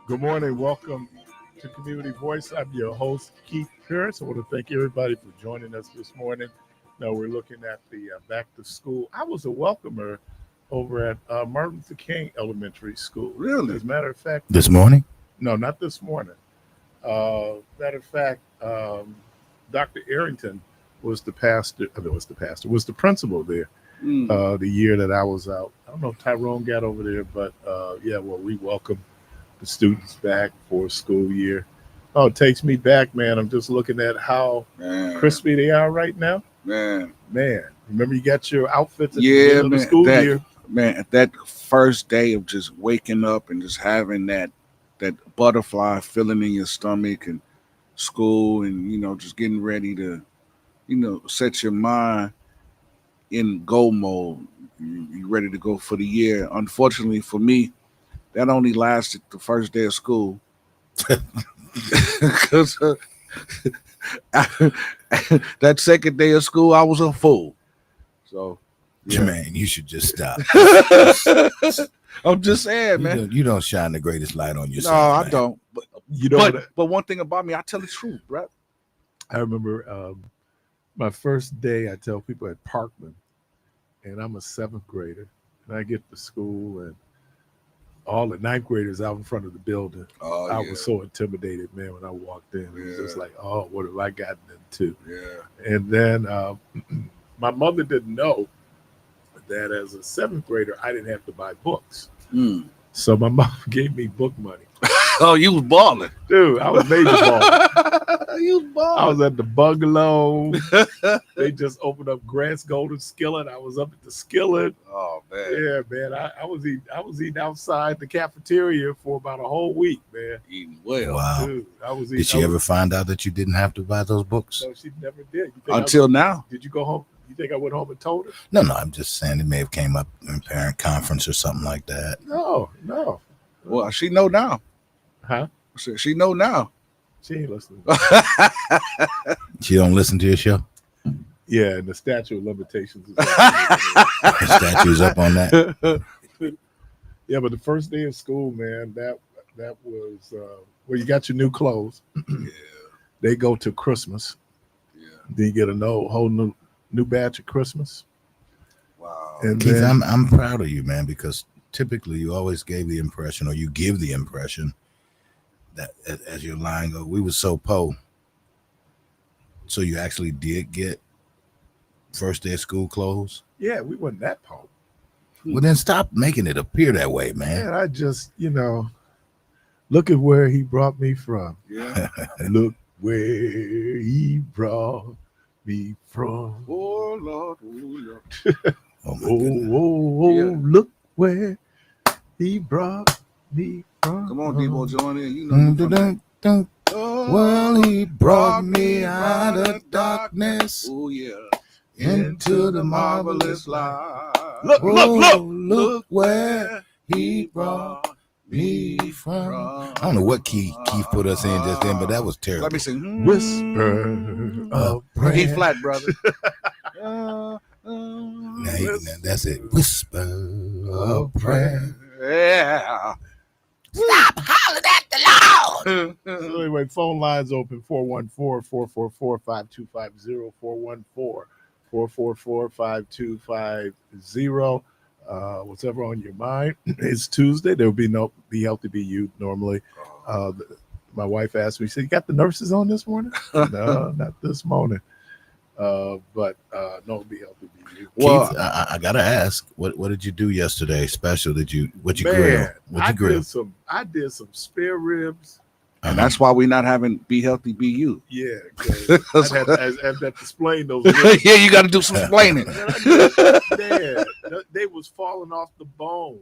Good morning. Welcome to Community Voice. I'm your host, Keith Parris. I want to thank everybody for joining us this morning. Now we're looking at the back to school. I was a welcomer over at Martin Luther King Elementary School. Really? As a matter of fact, This morning? no, not this morning. Matter of fact, Dr. Arrington was the pastor. Was the principal there. The year that I was out. I don't know if Tyrone got over there, but we welcome the students back for a school year. Oh, it takes me back, man. I'm just looking at how crispy they are right now. Man. Remember you got your outfits at the beginning of the school year? Man, that first day of just waking up and just having that butterfly feeling in your stomach and school and, just getting ready to, set your mind in go mode. You ready to go for the year. Unfortunately for me, that only lasted the first day of school. Because that second day of school, I was a fool. So, yeah. Man, you should just stop. I'm just saying, man. You don't shine the greatest light on yourself. No, man. I don't. But one thing about me, I tell the truth, bro. I remember my first day, I tell people at Parkman, and I'm a seventh grader, and I get to school, and all the ninth graders out in front of the building. I was so intimidated, man, when I walked in. It was just like, oh, what have I gotten into? Yeah. And then my mother didn't know that as a seventh grader, I didn't have to buy books. So my mom gave me book money. Oh, you was balling. Dude, I was major balling. You was balling. I was at the bungalow. They just opened up Grant's Golden Skillet. I was up at the skillet. Oh, man. Yeah, man. I was eating outside the cafeteria for about a whole week, man. Eating well. Wow. Dude, Did she ever find out that you didn't have to buy those books? No, she never did. Until now. Did you go home? You think I went home and told her? No, I'm just saying it may have came up in parent conference or something like that. No. Well, she know now. Huh? She know now. She ain't listening. She don't listen to your show? Yeah, and the statute of limitations is The statue's up on that. Yeah, but the first day of school, man, that was you got your new clothes. Yeah. They go to Christmas. Yeah. Then you get a whole new batch of Christmas. Wow. And Keith, then, I'm proud of you, man, because typically you always gave the impression, or you give the impression, that as your line goes, we were so po. So you actually did get first day of school clothes? yeah, we wasn't that po. Well, then stop making it appear that way, man. Man, I just, look at where he brought me from. Yeah. Look where he brought me from. Oh, Lord. Oh, Lord. Oh, my goodness. Oh, look where he brought me from. Come on, Debo, join in. You know. Dun, dun, dun. Well, he brought me out of darkness Oh, yeah. into the marvelous light. Look where he brought me from. I don't know what key Keith put us in just then, but that was terrible. Let me sing. Whisper of prayer. E flat, brother. Now, that's it. Whisper of prayer. Yeah. Stop hollering at the Lord. So anyway, phone lines open 414-444-5250, 414-444-5250. Whatever on your mind. It's Tuesday. There will be no Be Healthy Be You normally. My wife asked me, she said, you got the nurses on this morning? No, not this morning. But no, Be Healthy Be You. Well, Keith, I gotta ask, what did you do yesterday special? What you grill? What you grill? I did some spare ribs. And that's why we're not having Be Healthy Be You. Yeah, because I had to explain those ribs. Yeah, you got to do some explaining. Man, they was falling off the bone.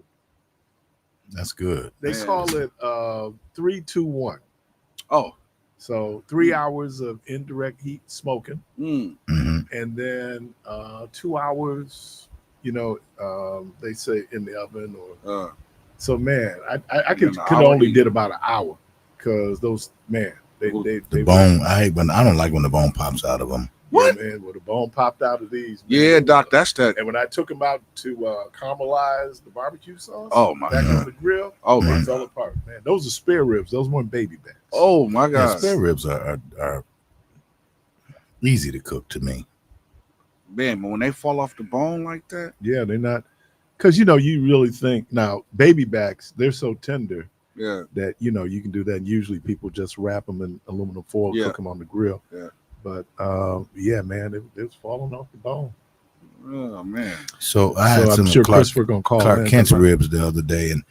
That's good. They call it 3-2-1. Oh. So 3 hours of indirect heat smoking, Mm-hmm. and then 2 hours, they say in the oven or. So man, I could only did about an hour because those man they the bone. I don't like when the bone pops out of them. What? Yeah, man, where the bone popped out of these. Man. Yeah, Doc, that's that. And when I took them out to caramelize the barbecue sauce, Oh my back God. on the grill, Oh they my fell God. apart, man. Those are spare ribs. Those weren't baby backs. Oh my Yeah, God. spare ribs are easy to cook to me. Man, but when they fall off the bone like that, Yeah, they're not. Because, you know, you really think now, baby backs, they're so tender yeah, that, you know, you can do that. And usually people just wrap them in aluminum foil, Yeah. cook them on the grill. Yeah. But, yeah, man, it was falling off the bone. oh man. So I had So I'm some sure Clark, Christopher going to call Clark in. Kent's ribs the other day, and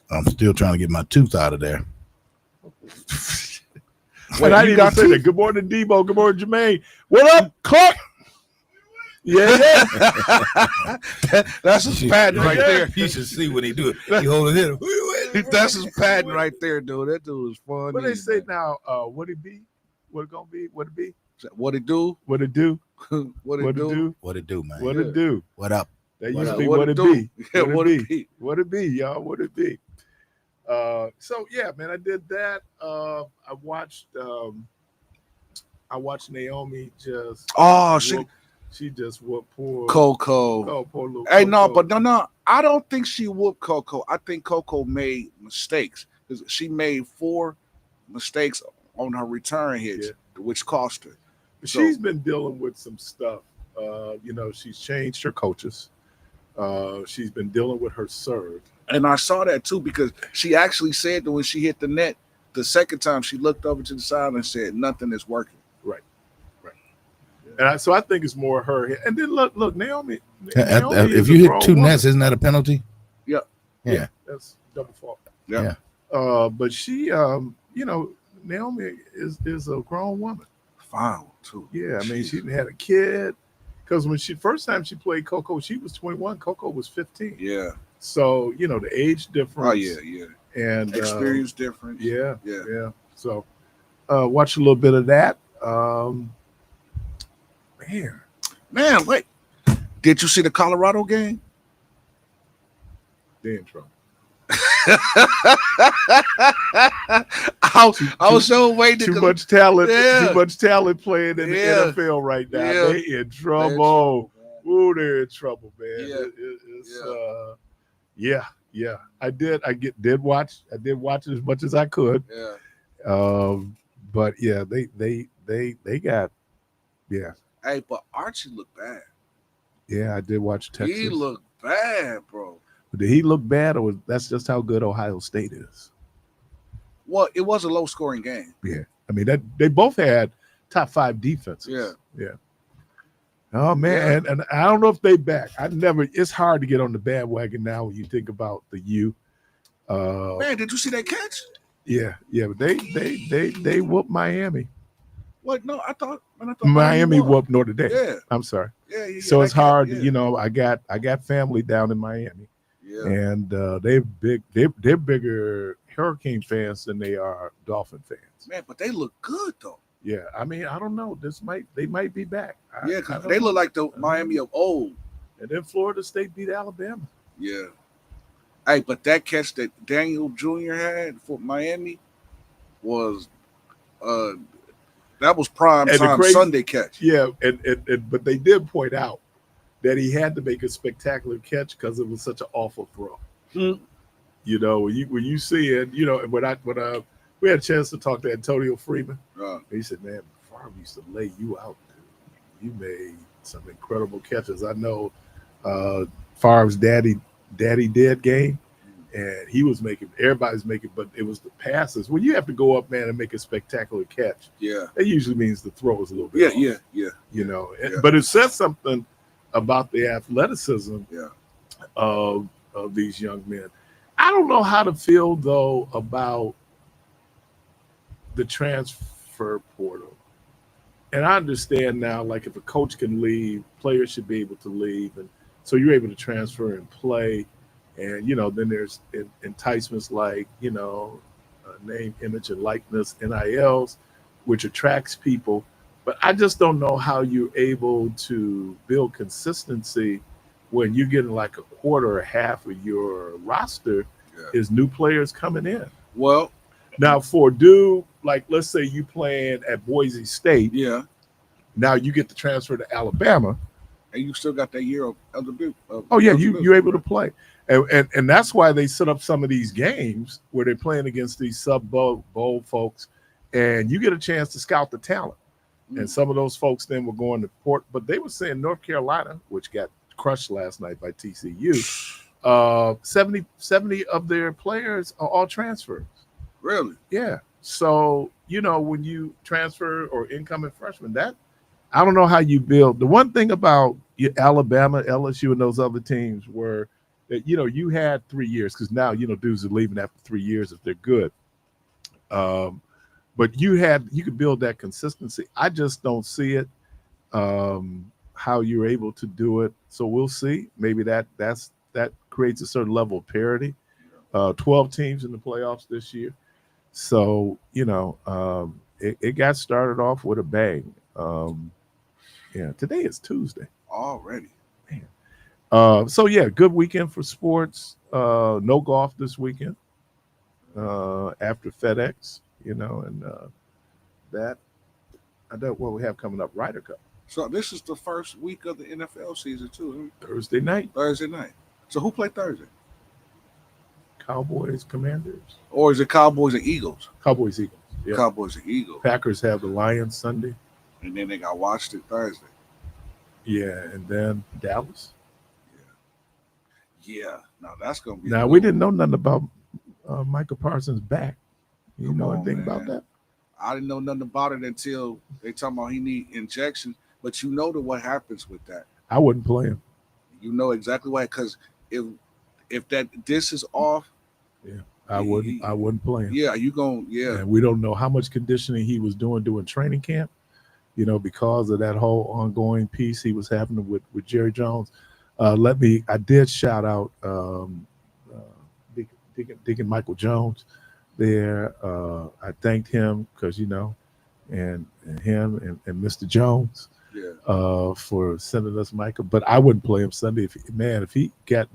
I'm still trying to get my tooth out of there. Wait, I you didn't got even say that. Good morning, Debo. Good morning, Jermaine. What up, Clark? Yeah, yeah. That's his patent right there. You should see when he do it. He holding it. That's his patent right there, dude. That dude is funny. What they say man. now? What it be? What it gonna be? What it be? What it do? What it do? What it What it do? do? What it do, man? What Yeah. it do? What up? That What used to up? be What what it it do? be. Yeah, What it be? be? What it be, y'all? What it be? So yeah, man, I did that. I watched Naomi just. Oh, she She just whooped poor Coco. Oh, poor little. Hey, no, Coco. but no. I don't think she whooped Coco. I think Coco made mistakes because she made 4 mistakes on her return hits, which cost her. So- She's been dealing with some stuff. You know, she's changed her coaches. She's been dealing with her serve. And I saw that too because she actually said that when she hit the net the second time, she looked over to the side and said, "Nothing is working." And so I think it's more her. And then look, Naomi. If is you a hit grown 2 woman. nets, isn't that a penalty? Yeah. Yeah. That's double fault. Yeah. But she, you know, Naomi is a grown woman. Fine too. Yeah, I mean, Jeez. she had a kid. Because when first time she played Coco, she was 21. Coco was 15. Yeah. So you know the age difference. Oh yeah. And Experience difference. Yeah. Yeah. So watch a little bit of that. Man, wait. Did you see the Colorado game? They're in trouble. I was so waiting. Too much talent. Yeah. Too much talent playing in Yeah. the NFL right now. Yeah. They in trouble. Ooh, they're in trouble, man. Yeah. Yeah. I did watch it as much as I could. Yeah. But yeah, they got Hey, but Archie looked bad. I did watch Texas. He looked bad, bro. Did he look bad, or that's just how good Ohio State is? Well, it was a low scoring game. Yeah, I mean that they both had top 5 defenses. Yeah. Oh man, and I don't know if they back. It's hard to get on the bandwagon now when you think about the U. Man, did you see that catch? Yeah, but they whooped Miami. What? No, I thought Miami won. whooped Notre Dame. Yeah. I'm sorry. Yeah. So it's that hard, catch, you know. I got family down in Miami, Yeah. and they're bigger Hurricane fans than they are Dolphin fans. Man, but they look good though. Yeah, I mean, I don't know. They might be back. Yeah, because they look like the Miami of old. And then Florida State beat Alabama. Yeah. Hey, but that catch that Daniel Jr. had for Miami was that was prime And the time crazy- Sunday catch. Yeah, and but they did point out that he had to make a spectacular catch because it was such an awful throw. You know, when you see it, you know, when we had a chance to talk to Antonio Freeman, he said, "Man, Favre used to lay you out, dude. You made some incredible catches. I know Favre's daddy did game, and he was making everybody's making, but it was the passes. When you have to go up, man, and make a spectacular catch, Yeah. that usually means the throw is a little bit off, Yeah. you know. Yeah. But it says something about the athleticism of these young men. I don't know how to feel though about the transfer portal. And I understand now, like if a coach can leave, players should be able to leave, and so you're able to transfer and play. And you know, then there's enticements like name, image, and likeness (NILs), which attracts people. But I just don't know how you're able to build consistency when you're getting like a quarter or half of your roster is new players coming in. Well, Now for Duke, like let's say you playing at Boise State, yeah. Now you get to transfer to Alabama. And you still got that year of eligibility. Oh yeah, you're able to play, and that's why they set up some of these games where they're playing against these sub bowl folks, and you get a chance to scout the talent. And some of those folks then were going to Port, but they were saying North Carolina, which got crushed last night by TCU. 70 of their players are all transfers. Really? Yeah. So, when you transfer or incoming freshmen, that I don't know how you build. The one thing about Alabama, LSU, and those other teams were that, you had 3 years, because now, dudes are leaving after 3 years if they're good. But you could build that consistency. I just don't see it, how you're able to do it. So we'll see. Maybe that creates a certain level of parity. 12 teams in the playoffs this year. So, it got started off with a bang. Today is Tuesday. Already. Man. So, good weekend for sports. No golf this weekend after FedEx. And that I don't what we have coming up, Ryder Cup. So this is the first week of the NFL season too. Thursday night. So who played Thursday? Cowboys, Commanders. Or is it Cowboys and Eagles? Cowboys, Eagles. Yeah. Cowboys and Eagles. Packers have the Lions Sunday. And then they got Washington Thursday. Yeah, and then Dallas. Yeah. Now that's gonna be. Now we didn't know nothing about Michael Parsons' back. You Come know on, anything man. about that? I didn't know nothing about it until they talking about he need injections. But you know what happens with that. I wouldn't play him. You know exactly why, because if that disc is off, I wouldn't play him. Yeah, And we don't know how much conditioning he was doing training camp, because of that whole ongoing piece he was having with Jerry Jones. I did shout out Deacon Michael Jones there. I thanked him because, and him and Mr. Jones for sending us Michael. But I wouldn't play him Sunday if he got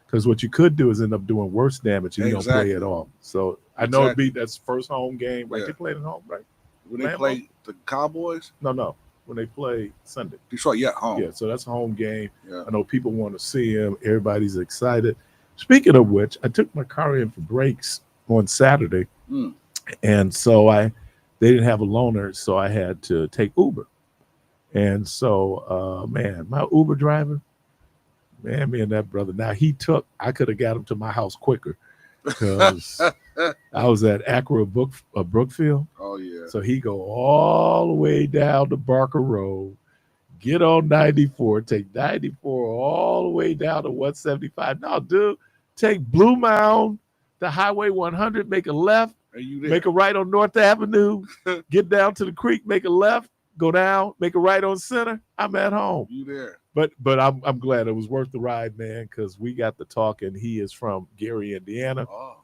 because what you could do is end up doing worse damage and you don't play at all. So I know that's first home game, right? They played at home, right? When they play the Cowboys? No. When they play Sunday. Detroit, home. Yeah, so that's a home game. Yeah. I know people want to see him. Everybody's excited. Speaking of which, I took my car in for brakes on Saturday. And so they didn't have a loaner, so I had to take Uber. And so, my Uber driver, me and that brother. Now I could have got him to my house quicker because I was at Accra Brookfield. Oh yeah. So he go all the way down to Barker Road, get on 94, take 94 all the way down to 175. No, dude, take Blue Mound to Highway 100, make a left, make a right on North Avenue, get down to the creek, make a left, go down, make a right on Center. I'm at home. You there? But I'm glad it was worth the ride, man, because we got to talking. He is from Gary, Indiana. Oh.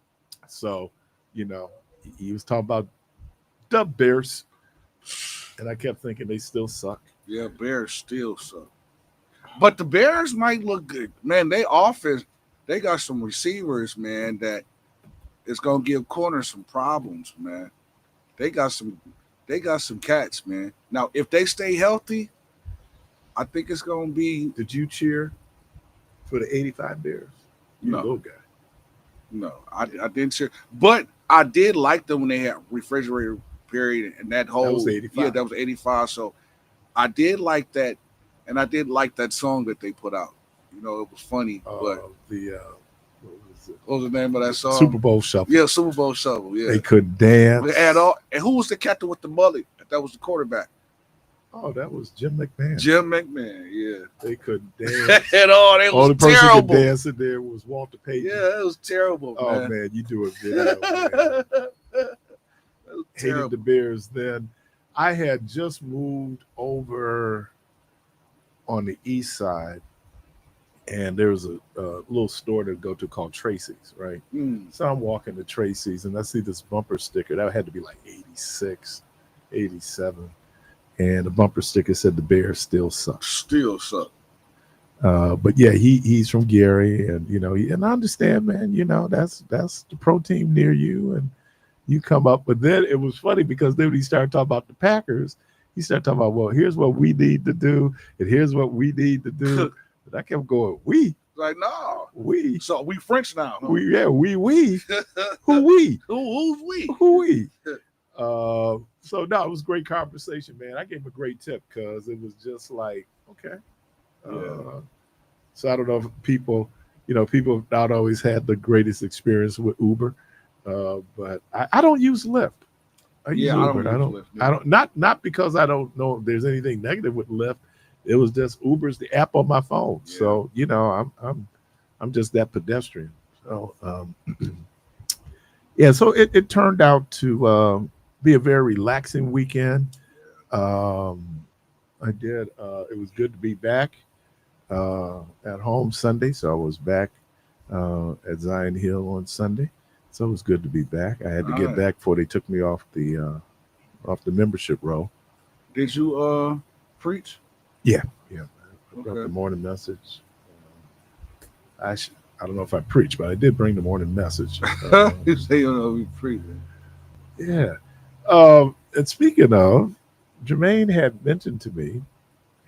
So, he was talking about the Bears. And I kept thinking they still suck. Yeah, Bears still suck. But the Bears might look good. Man, they offense, they got some receivers, man, that is gonna give corners some problems, man. They got some cats, man. Now, if they stay healthy, I think it's gonna be. Did you cheer for the 85 Bears? You little guy. No, I didn't cheer. But I did like them when they had refrigerator period and that whole. That was 85. Yeah, that was 85. So I did like that, and I did like that song that they put out. It was funny. But what was it? What was the name of that song? Super Bowl Shuffle. Yeah, Super Bowl Shuffle. Yeah, they couldn't dance at all. And who was the captain with the mullet? That was the quarterback. Oh, that was Jim McMahon. Yeah. They couldn't dance at all. They was only person terrible. could dance in there was Walter Payton. Yeah, it was terrible. Oh man, you do a video. Hated the Bears then. I had just moved over on the east side, and there was a little store to go to called Tracy's, right? So I'm walking to Tracy's, and I see this bumper sticker. That had to be like 86, 87. And the bumper sticker said the Bears still suck. But yeah, he's from Gary, and and I understand, man. That's the pro team near you, and you come up. But then it was funny because then when he started talking about the Packers, He started talking about, well, here's what we need to do, and here's what we need to do. But I kept going, Like, no. we, So we French now. Huh? we. Who we? Who's we? Who we? So no, it was a great conversation, man. I gave him a great tip because it was just like, okay. Yeah. So I don't know if people have not always had the greatest experience with Uber, but I don't use Lyft. I use Uber. I don't not because I don't know if there's anything negative with Lyft. It was just Uber's the app on my phone. Yeah. So I'm just that pedestrian. So yeah, so it turned out to be a very relaxing weekend. I did. It was good to be back at home Sunday. So I was back at Zion Hill on Sunday. So it was good to be back. I had to get back before they took me off the membership roll. Did you preach? Yeah. I brought the morning message. I don't know if I preached, but I did bring the morning message. You say you don't know we preach. Yeah. And speaking of, Jermaine had mentioned to me,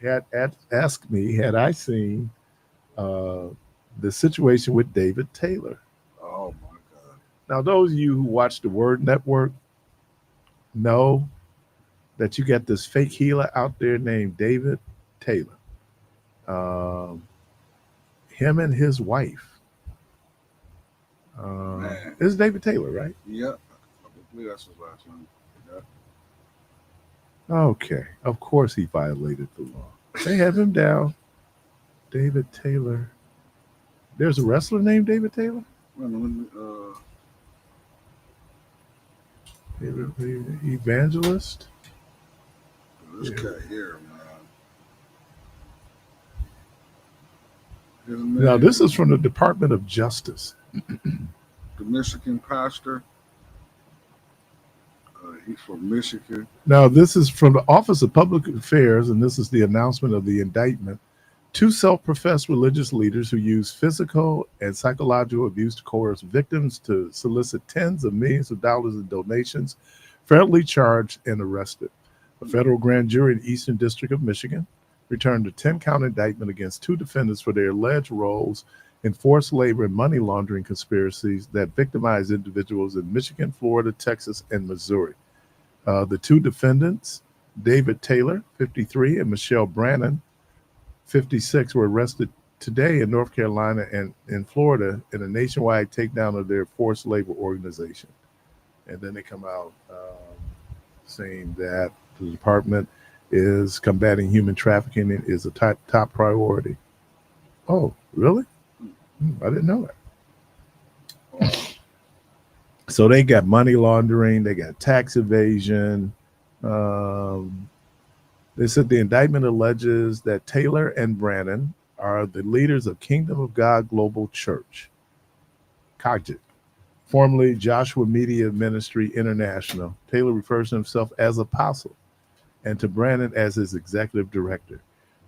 had asked me, had I seen the situation with David Taylor? Oh my God! Now, those of you who watch the Word Network know that you got this fake healer out there named David Taylor. Him and his wife. This is David Taylor, right? Yeah, I believe that's his last name. Yeah. Okay, of course he violated the law. They have him down. David Taylor. There's a wrestler named David Taylor? Evangelist? This guy here, man. Now, this is from the Department of Justice. The Michigan pastor. He's from Michigan. Now, this is from the Office of Public Affairs, and this is the announcement of the indictment. 2 self-professed religious leaders who use physical and psychological abuse to coerce victims to solicit tens of millions of dollars in donations, federally charged and arrested. A federal grand jury in the Eastern District of Michigan returned a 10-count indictment against 2 defendants for their alleged roles in forced labor and money laundering conspiracies that victimized individuals in Michigan, Florida, Texas, and Missouri. The 2 defendants, David Taylor, 53, and Michelle Brannon, 56, were arrested today in North Carolina and in Florida in a nationwide takedown of their forced labor organization. And then they come out saying that the department is combating human trafficking is a top priority. Oh, really? I didn't know that. So they got money laundering, they got tax evasion. They said the indictment alleges that Taylor and Brannon are the leaders of Kingdom of God Global Church, COGIC, formerly Joshua Media Ministry International. Taylor refers to himself as apostle and to Brannon as his executive director.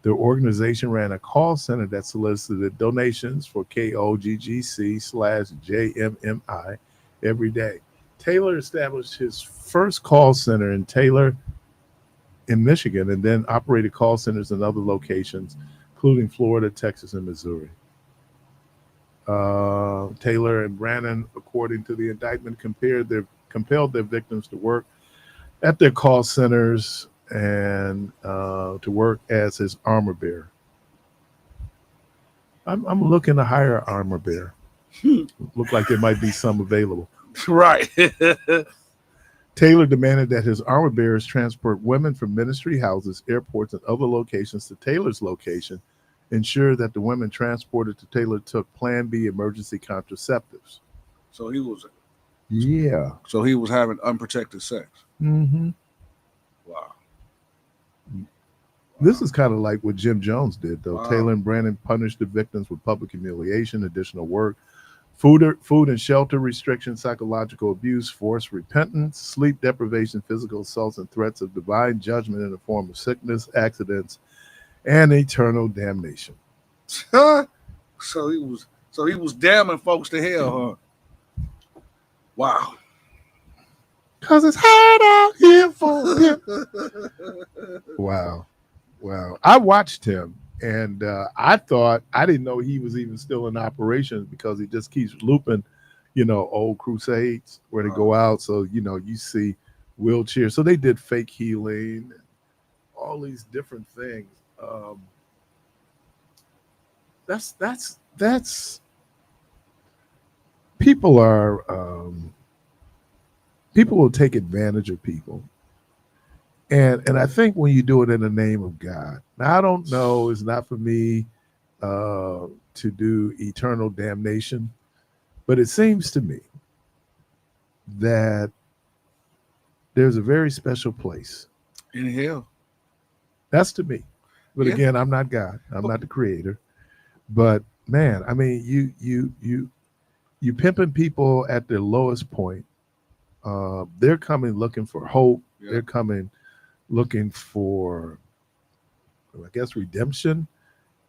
Their organization ran a call center that solicited donations for KOGGC/JMMI every day. Taylor established his first call center in Michigan and then operated call centers in other locations, including Florida, Texas, and Missouri. Taylor and Brannon, according to the indictment, compelled their victims to work at their call centers and to work as his armor bearer. I'm looking to hire an armor bearer. Look like there might be some available. Right. Taylor demanded that his armor bearers transport women from ministry houses, airports, and other locations to Taylor's location, ensure that the women transported to Taylor took Plan B emergency contraceptives. So he was having unprotected sex. Mm-hmm. Wow. This is kind of like what Jim Jones did, though. Wow. Taylor and Brannon punished the victims with public humiliation, additional work, food and shelter restrictions, psychological abuse, forced repentance, sleep deprivation, physical assaults, and threats of divine judgment in the form of sickness, accidents, and eternal damnation. So he was damning folks to hell, huh? Wow. Cause it's hard out here for him. Wow. Wow. I watched him and I didn't know he was even still in operations because he just keeps looping, old crusades where they go out. So, you see wheelchairs. So they did fake healing, all these different things. That's people are people will take advantage of people. And I think when you do it in the name of God, now I don't know, it's not for me to do eternal damnation, but it seems to me that there's a very special place. In hell. That's to me. But Yeah. again, I'm not God. I'm not the creator. But man, I mean, you pimping people at their lowest point. They're coming looking for hope. Yeah. They're coming looking for, I guess, redemption,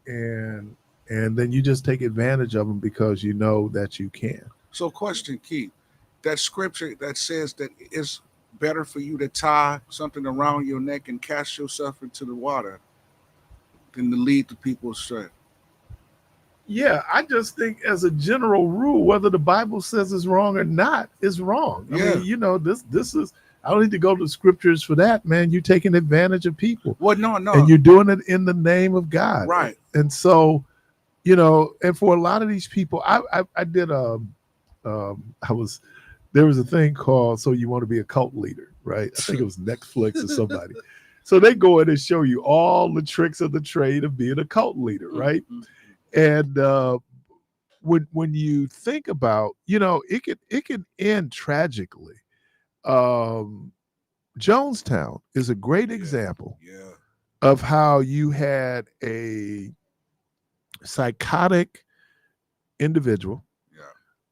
and then you just take advantage of them because you know that you can. So, question, Keith, that scripture that says that it's better for you to tie something around your neck and cast yourself into the water than to lead the people astray. Yeah, I just think as a general rule, whether the Bible says it's wrong or not, it's wrong. I Yeah. mean, this is, I don't need to go to the scriptures for that, man. You're taking advantage of people. Well, no. And you're doing it in the name of God. Right. And so, and for a lot of these people, I did there was a thing called So You Want to Be a Cult Leader, right? I think it was Netflix or somebody. So they go in and show you all the tricks of the trade of being a cult leader, right? Mm-hmm. And when you think about, it can end tragically. Jonestown is a great example of how you had a psychotic individual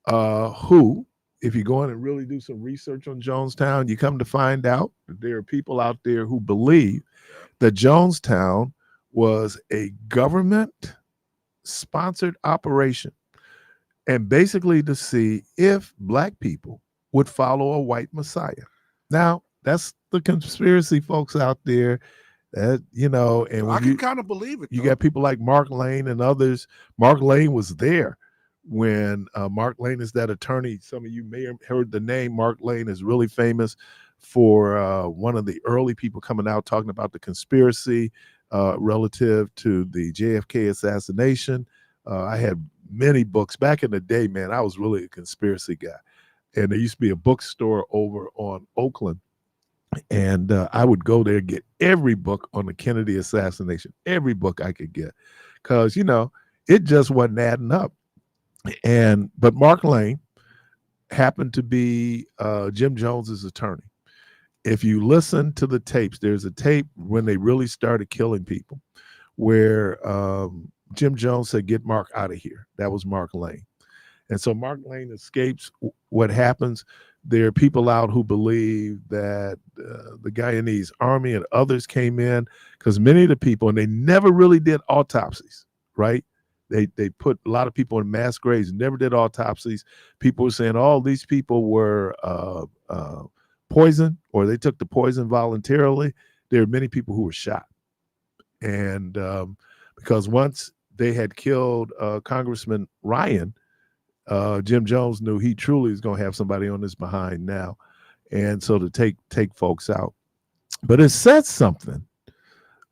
who, if you go in and really do some research on Jonestown, you come to find out that there are people out there who believe that Jonestown was a government sponsored operation, and basically to see if black people would follow a white messiah. Now, that's the conspiracy folks out there that, and I can kind of believe it. You got people like Mark Lane and others. Mark Lane was there when Mark Lane is that attorney. Some of you may have heard the name. Mark Lane is really famous for one of the early people coming out talking about the conspiracy relative to the JFK assassination. I had many books back in the day, man. I was really a conspiracy guy. And there used to be a bookstore over on Oakland. And I would go there and get every book on the Kennedy assassination, every book I could get, because, it just wasn't adding up. But Mark Lane happened to be Jim Jones's attorney. If you listen to the tapes, there's a tape when they really started killing people where Jim Jones said, "Get Mark out of here." That was Mark Lane. And so Mark Lane escapes. What happens? There are people out who believe that the Guyanese army and others came in because many of the people, and they never really did autopsies, right? They put a lot of people in mass graves, never did autopsies. People were saying, "Oh, these people were poisoned, or they took the poison voluntarily." There are many people who were shot. And because once they had killed Congressman Ryan, Jim Jones knew he truly is going to have somebody on his behind now. And so to take folks out. But it says something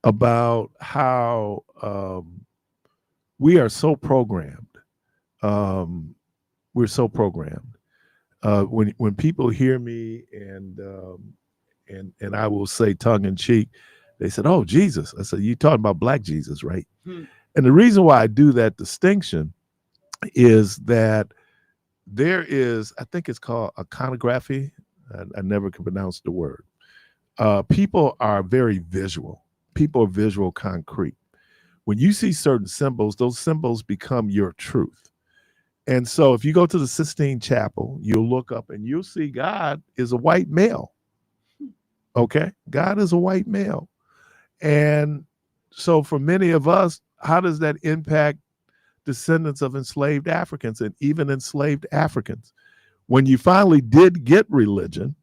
about how we are so programmed. We're so programmed. When people hear me and I will say tongue in cheek, they said, "Oh, Jesus." I said, "You talking about black Jesus, right?" And the reason why I do that distinction is that there is, I think it's called iconography. I never can pronounce the word. People are very visual. People are visual concrete. When you see certain symbols, those symbols become your truth. And so if you go to the Sistine Chapel, you'll look up and you'll see God is a white male. Okay? God is a white male. And so for many of us, how does that impact descendants of enslaved Africans and even enslaved Africans? When you finally did get religion,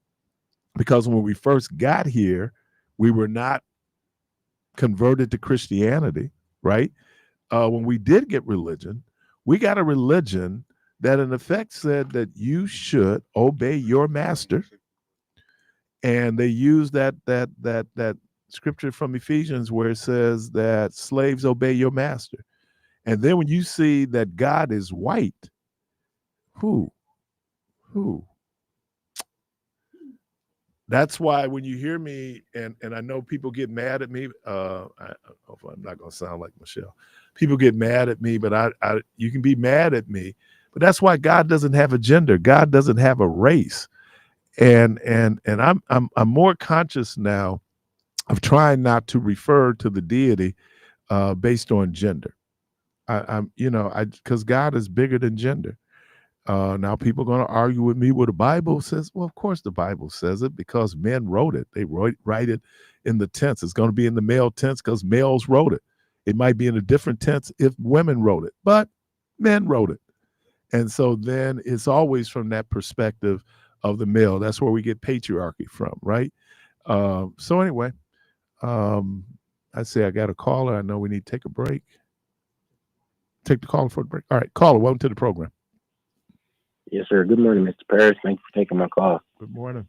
because when we first got here, we were not converted to Christianity, right? When we did get religion, we got a religion that in effect said that you should obey your master. And they use that scripture from Ephesians where it says that slaves obey your master. And then when you see that God is white, who? That's why when you hear me, and I know people get mad at me, I'm not going to sound like Michelle. People get mad at me, but you can be mad at me, but that's why God doesn't have a gender. God doesn't have a race, and I'm more conscious now of trying not to refer to the deity based on gender. Because God is bigger than gender. Now people are going to argue with me what the Bible says. Well, of course the Bible says it because men wrote it. They write it in the tense. It's going to be in the male tense because males wrote it. It might be in a different tense if women wrote it, but men wrote it. And so then it's always from that perspective of the male. That's where we get patriarchy from, right? So anyway, I say I got a caller. I know we need to take a break. Take the caller for a break. All right, caller, welcome to the program. Yes, sir. Good morning, Mr. Parris. Thank you for taking my call. Good morning.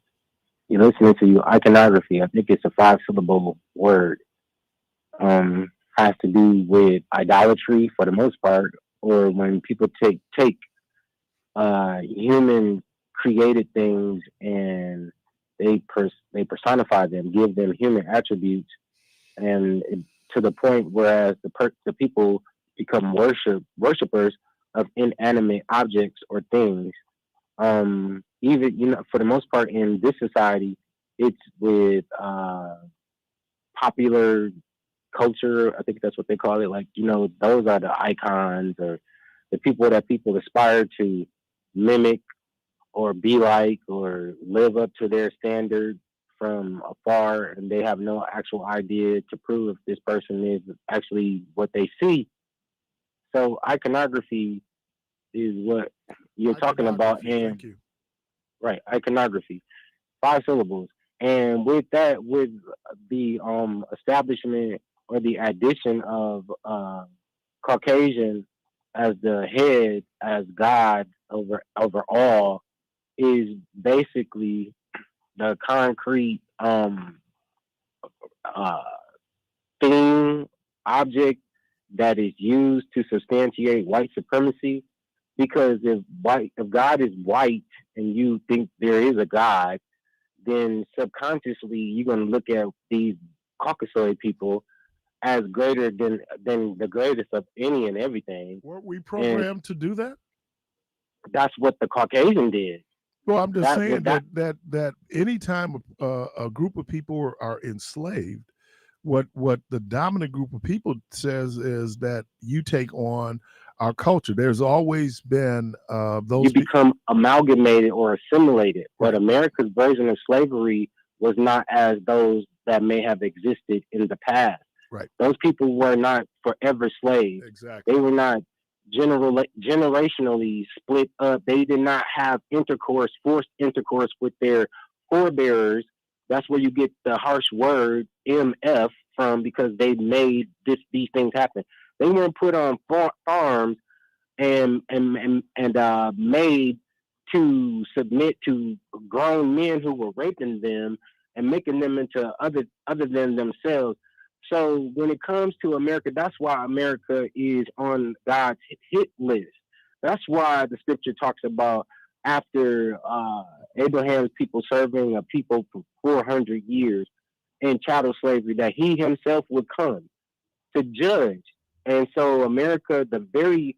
You're listening to iconography. I think it's a 5-syllable word. Has to do with idolatry for the most part, or when people take human created things and they personify them, give them human attributes, and to the point whereas the people become worshipers of inanimate objects or things. Even for the most part in this society, it's with popular culture. I think that's what they call it. Like, those are the icons or the people that people aspire to mimic or be like or live up to their standard from afar, and they have no actual idea to prove if this person is actually what they see. So iconography is what you're talking about. And thank you. Right, iconography, 5 syllables. And with that, with the establishment or the addition of Caucasian as the head, as God over all, is basically the concrete thing, object that is used to substantiate white supremacy. Because if God is white and you think there is a God, then subconsciously you're going to look at these Caucasoid people as greater than the greatest of any and everything. Weren't we programmed to do that? That's what the Caucasian did. Well, I'm just saying that anytime a group of people are enslaved, what the dominant group of people says is that you take on our culture. There's always been those. You become amalgamated or assimilated. Right. But America's version of slavery was not as those that may have existed in the past. Right. Those people were not forever slaves. Exactly. They were not generationally split up. They did not have forced intercourse with their forebearers. That's where you get the harsh word MF from, because they made these things happen. They weren't put on farms and made to submit to grown men who were raping them and making them into other than themselves. So when it comes to America, that's why America is on God's hit list. That's why the scripture talks about after Abraham's people serving a people for 400 years in chattel slavery, that he himself would come to judge. And so America, the very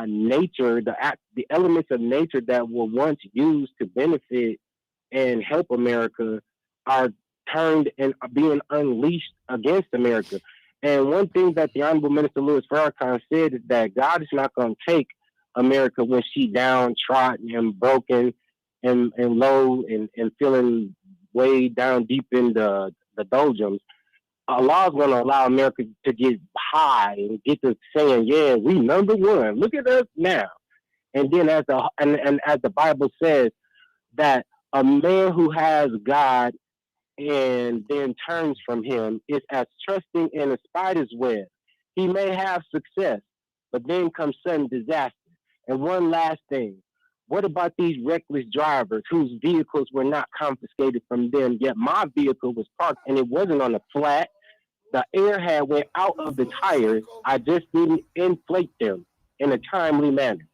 nature, the elements of nature that were once used to benefit and help America are turned and being unleashed against America. And one thing that the Honorable Minister Louis Farrakhan said is that God is not going to take America when she downtrodden and broken and low and feeling way down deep in the doldrums. Allah is going to allow America to get high and get to saying, yeah, we number one. Look at us now. And then as the Bible says, that A man who has God and then turns from him is as trusting in a spider's web. He may have success, but then comes sudden disaster. And one last thing. What about these reckless drivers whose vehicles were not confiscated from them, yet my vehicle was parked and it wasn't on a flat? The air had went out of the tires. I just didn't inflate them in a timely manner.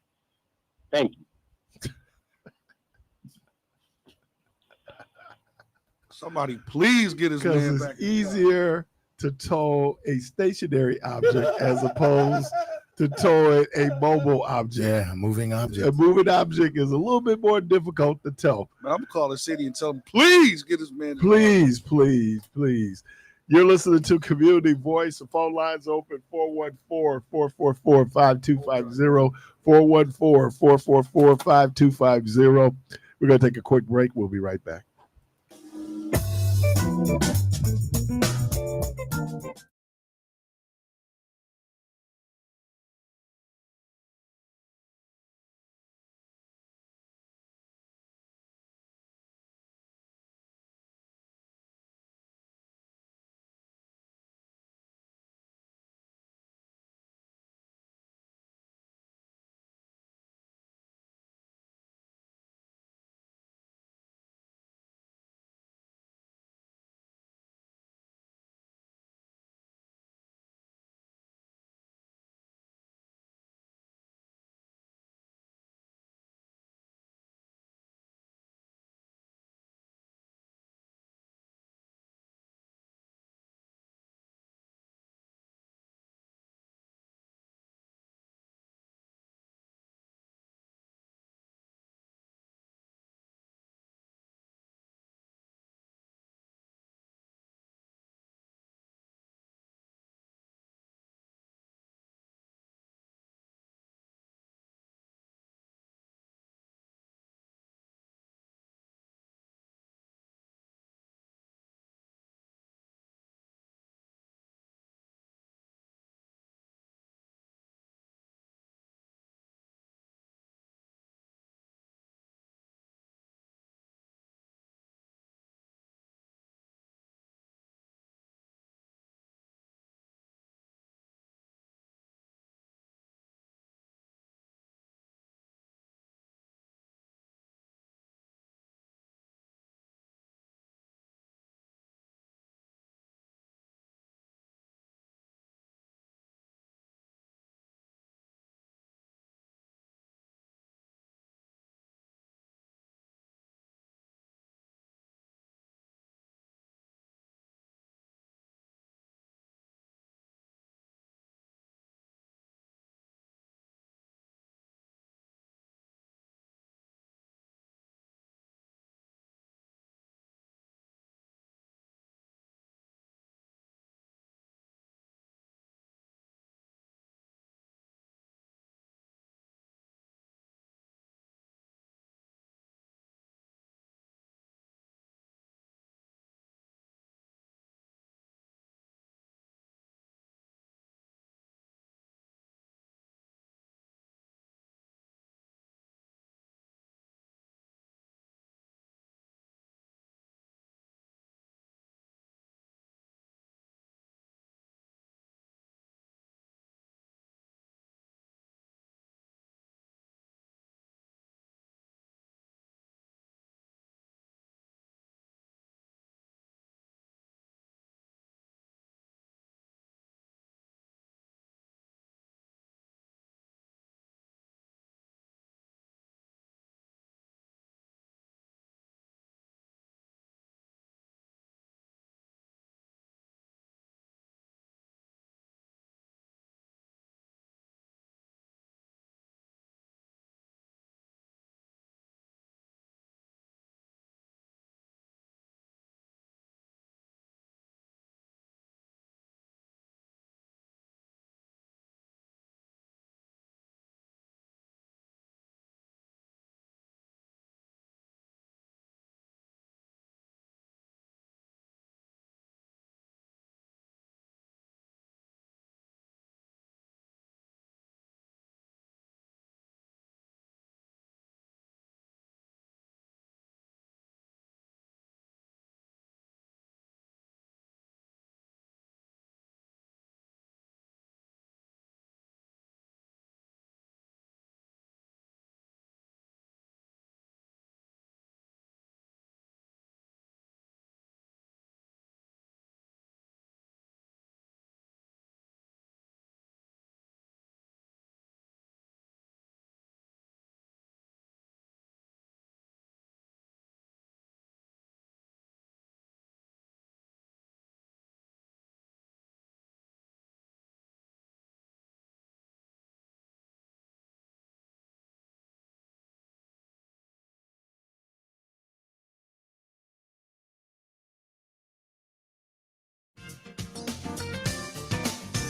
Thank you. Somebody please get his Because man it's back. easier to tow a stationary object as opposed to towing a mobile object. Yeah, moving A object. moving object is a little bit more difficult to tow. Man, I'm gonna call the city and tell them, please get his man. Please, please, please. You're listening to Community Voice. The phone line's open 414-444-5250. 414-444-5250. We're going to take a quick break. We'll be right back.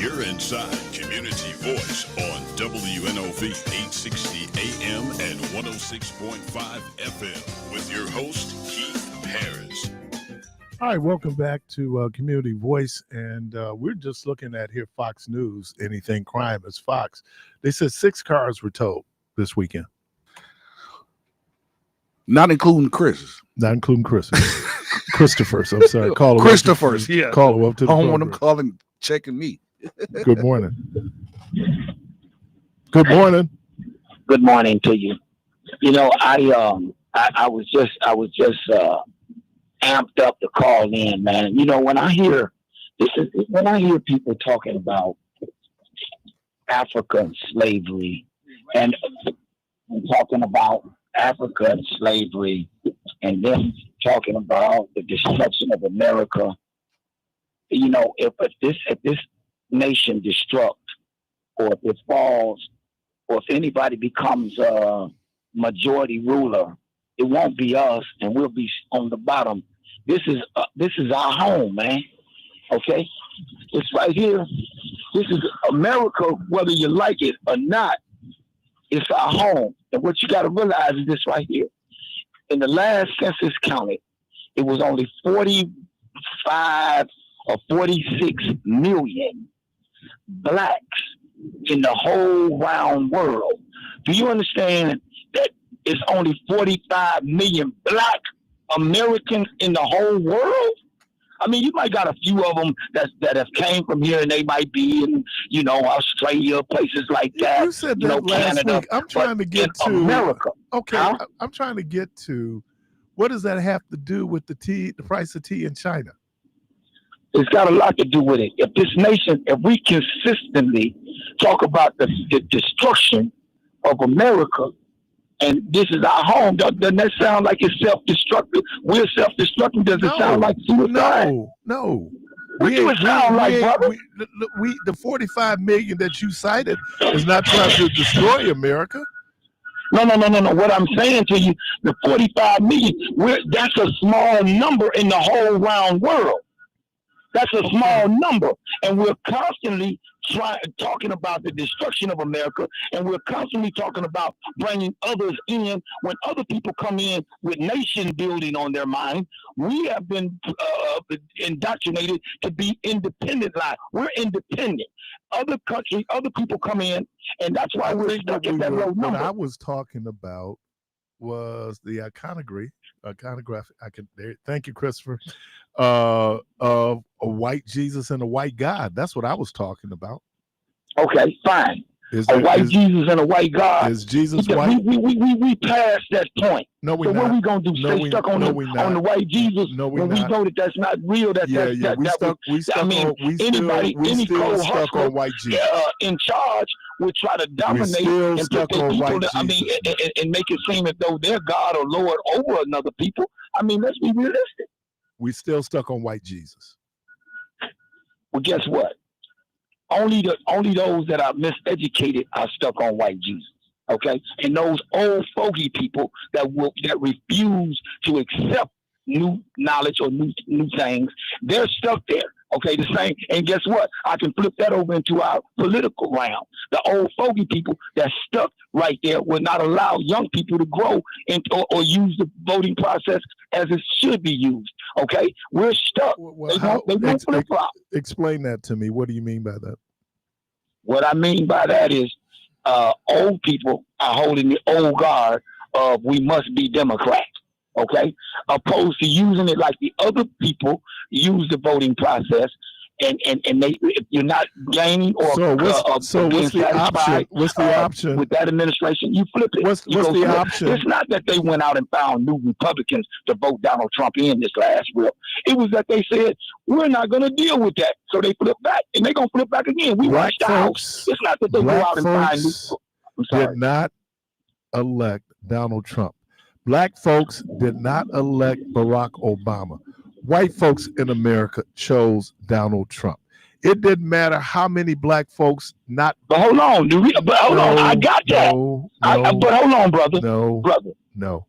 You're inside Community Voice on WNOV 860 AM and 106.5 FM with your host, Keith Parris. All right, welcome back to Community Voice, and we're just looking at here Fox News, anything crime is Fox. They said 6 cars were towed this weekend. Not including Chris. Not including Chris. Christopher's, I'm sorry. Christopher's, yeah. Call him up to the I don't want program. him calling, checking me. Good morning. Good morning. Good morning to you. You know, I was just amped up to call in, man. You know, when I hear people talking about African slavery and talking about Africa and slavery and then talking about the destruction of America, you know, if this nation destruct, or if it falls, or if anybody becomes a majority ruler, it won't be us, and we'll be on the bottom. This is our home, man. Okay, it's right here. This is America, whether you like it or not. It's our home, and what you got to realize is this right here. In the last census counted, it was only 45 or 46 million blacks in the whole round world. Do you understand that it's only 45 million black Americans in the whole world? I mean, you might got a few of them that have came from here, and they might be in, you know, Australia, places like that. You said you that know, last Canada, week. I'm trying to get to America. Okay, Huh? I'm trying to get to what does that have to do with the price of tea in China? It's got a lot to do with it. If this nation, if we consistently talk about the destruction of America, and this is our home, doesn't that sound like it's self-destructive? We're self-destructive. Does it sound like suicide? No. What do it sound like, brother? The 45 million that you cited is not trying to destroy America. No. What I'm saying to you, the 45 million, that's a small number in the whole round world. That's a small number, and we're constantly talking about the destruction of America, and we're constantly talking about bringing others in. When other people come in with nation building on their mind, we have been indoctrinated to be independent. Like, we're independent. Other countries, other people come in, and that's why we're stuck at that low number. What I was talking about was the iconography. Thank you, Christopher. Of a white Jesus and a white God. That's what I was talking about. Okay, fine. A white Jesus and a white God. Is Jesus white? We passed that point. No, we're so not. what are we gonna do? Stay stuck on the white Jesus? No, we're when not. we know that that's not real. We still stuck on white Jesus. In charge will try to dominate and put their people. And make it seem as though they're God or Lord over another people. I mean, let's be realistic. We still stuck on white Jesus. Well, guess what? Only those that are miseducated are stuck on white Jesus. Okay, and those old fogey people that refuse to accept new knowledge or new things, they're stuck there. Okay, the same. And guess what? I can flip that over into our political realm. The old fogey people that's stuck right there will not allow young people to grow or use the voting process as it should be used. Okay, we're stuck. Well, they won't flip flop. Explain that to me. What do you mean by that? What I mean by that is old people are holding the old guard of we must be Democrats. Okay, opposed to using it like the other people use the voting process, and they, if you're not gaining or what's the option? What's the option with that administration? You flip it. What's the option? It's not that they went out and found new Republicans to vote Donald Trump in this last will. It was that they said we're not going to deal with that, so they flip back, and they're going to flip back again. We watched the house. It's not that they go out and find new. Did not elect Donald Trump. Black folks did not elect Barack Obama. White folks in America chose Donald Trump. It didn't matter how many black folks not. But hold on, I got that. But hold on, brother. No. Brother. No.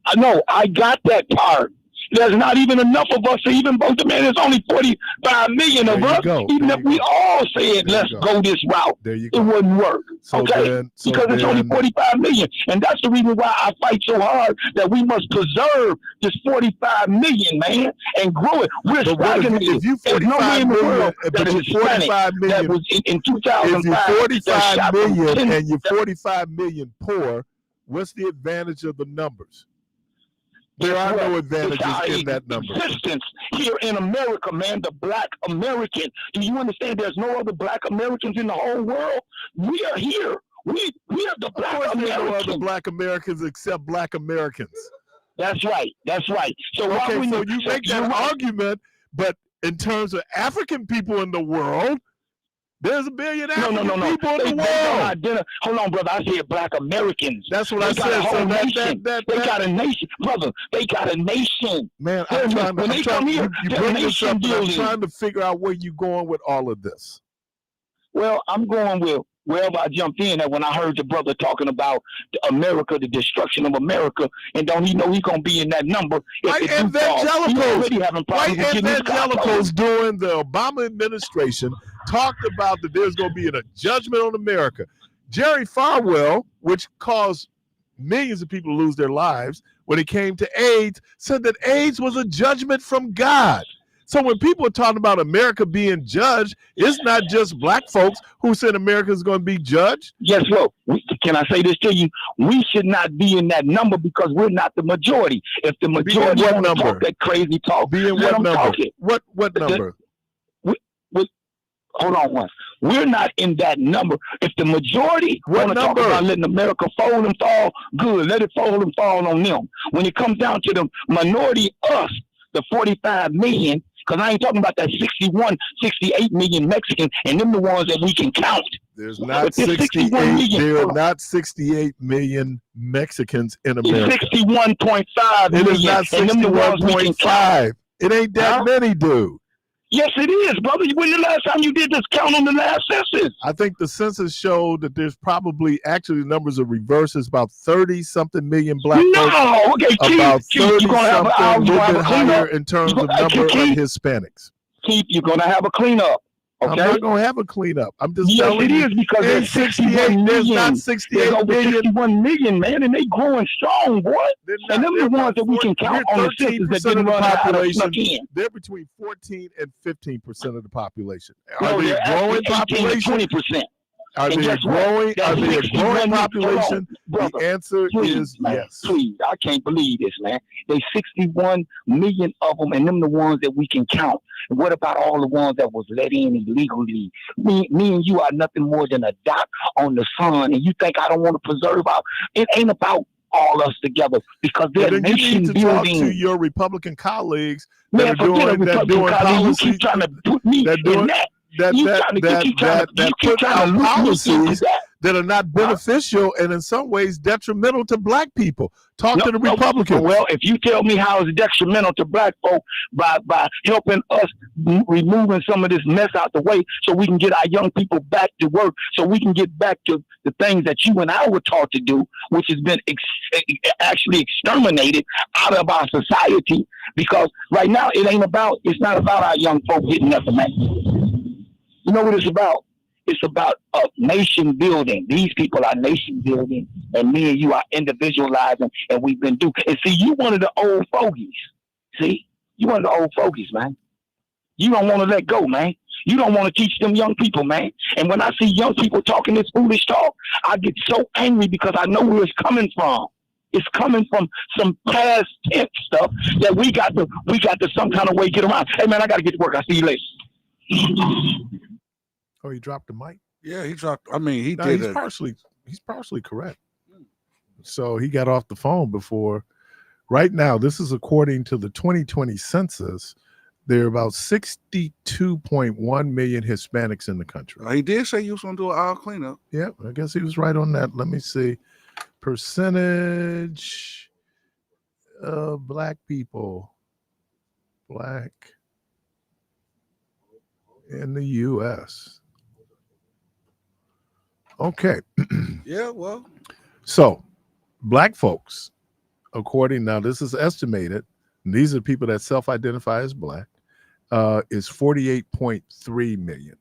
I know. I got that part. There's not even enough of us to even vote the man. There's only 45 million of us. Even if we all said, let's go this route, it wouldn't work. Because it's only 45 million. And that's the reason why I fight so hard that we must preserve this 45 million, man, and grow it. We're staggering it. There's no way in the world that is Hispanic that was in 2005. If you're 45 million and you're 45 million poor, what's the advantage of the numbers? There are no advantages in that number. Existence here in America, man, the black American. Do you understand there's no other black Americans in the whole world? We are here. We are the black Americans. There are no other black Americans except black Americans. That's right. That's right. So okay, so you make that argument, but in terms of African people in the world, there's a billion African people in the world. Hold on, brother. I said black Americans. That's what I said. So they got a nation, brother. They got a nation. Man, I'm trying to figure out where you're going with all of this. Well, I'm going with wherever I jumped in at when I heard the brother talking about America, the destruction of America, and don't he know he's going to be in that number? White evangelicals during the Obama administration talked about that there's going to be a judgment on America. Jerry Falwell, which caused millions of people to lose their lives when it came to AIDS, said that AIDS was a judgment from God. So when people are talking about America being judged, it's not just black folks who said America is going to be judged. Yes, look, can I say this to you? We should not be in that number because we're not the majority. If the majority want to talk that crazy talk, be in what number? What number? Hold on once. We're not in that number. If the majority want to talk about letting America fold and fall, good. Let it fold and fall on them. When it comes down to the minority, us, the 45 million, because I ain't talking about that 61, 68 million Mexicans, and them the ones that we can count. There's not 68 million. There are not 68 million Mexicans in America. 61.5 million. It is not 61.5. It ain't that many, dude. Yes, it is, brother. When the last time you did this count on the last census? I think the census showed that there's probably actually the numbers are reversed. It's about 30-something million black folks. Okay, about 30-something, a little bit higher in terms of number of Hispanics. Keith, you're going to have a cleanup. Okay? I'm not going to have a cleanup. I'm just telling you. Yes, it is because there's 61 million. There's not 68 million. 61 million, man, and they growing strong, boy. And them are the ones that we can count on the census that didn't run out of snuck in. They're between 14 and 15% of the population. Are they a growing population? 20%. Are they a growing population? The answer is yes. Please, I can't believe this, man. There's 61 million of them, and them the ones that we can count. And what about all the ones that was let in illegally? Me and you are nothing more than a dot on the sun, and you think I don't want to preserve our? It ain't about all us together because they're nation building. Talk to your Republican colleagues that are doing policy. You keep trying to put me in that. That put out policies that are not beneficial and in some ways detrimental to black people. Talk to the Republicans. Well, if you tell me how it's detrimental to black folk by helping us removing some of this mess out the way so we can get our young people back to work, so we can get back to the things that you and I were taught to do, which has been actually exterminated out of our society, because right now it's not about our young folk getting nothing, man. You know what it's about? It's about nation building. These people are nation building, and me and you are individualizing, and we've been doing. And see, you one of the old fogies. See, you one of the old fogies, man. You don't want to let go, man. You don't want to teach them young people, man. And when I see young people talking this foolish talk, I get so angry because I know where it's coming from. It's coming from some past tense stuff that we got to some kind of way get around. Hey, man, I got to get to work. I'll see you later. Oh, he dropped the mic? Yeah, he dropped. I mean, he did. He's partially correct. So he got off the phone before. Right now, this is according to the 2020 census. There are about 62.1 million Hispanics in the country. He did say he was going to do an aisle cleanup. Yeah, I guess he was right on that. Let me see. Percentage of black people. Black in the U.S. Okay. Yeah, well. So, black folks, according, now this is estimated, and these are people that self-identify as Black, is 48.3 million.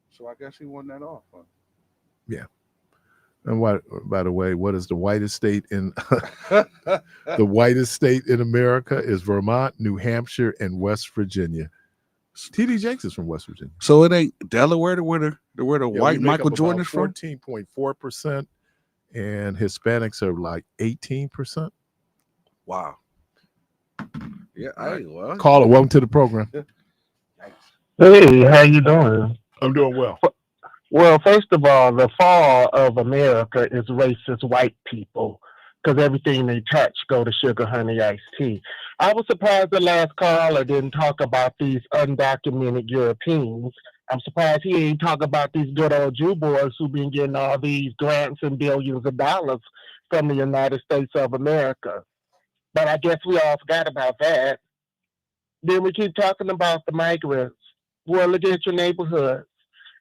So I guess he won that off. Huh? Yeah. And what, by the way, what is the whitest state in the whitest state in America is Vermont, New Hampshire, and West Virginia. TD Jakes is from West Virginia. So it ain't Delaware where the white Michael Jordan is from? 14.4%, and Hispanics are like 18%. Wow. Yeah, Right. well. Caller, welcome to the program. Hey, how you doing? I'm doing well. Well, first of all, the fall of America is racist white people because everything they touch go to sugar honey iced tea. I was surprised the last caller didn't talk about these undocumented Europeans. I'm surprised he ain't talk about these good old Jew boys who've been getting all these grants and billions of dollars from the United States of America. But I guess we all forgot about that. Then we keep talking about the migrants. Well, look at your neighborhood.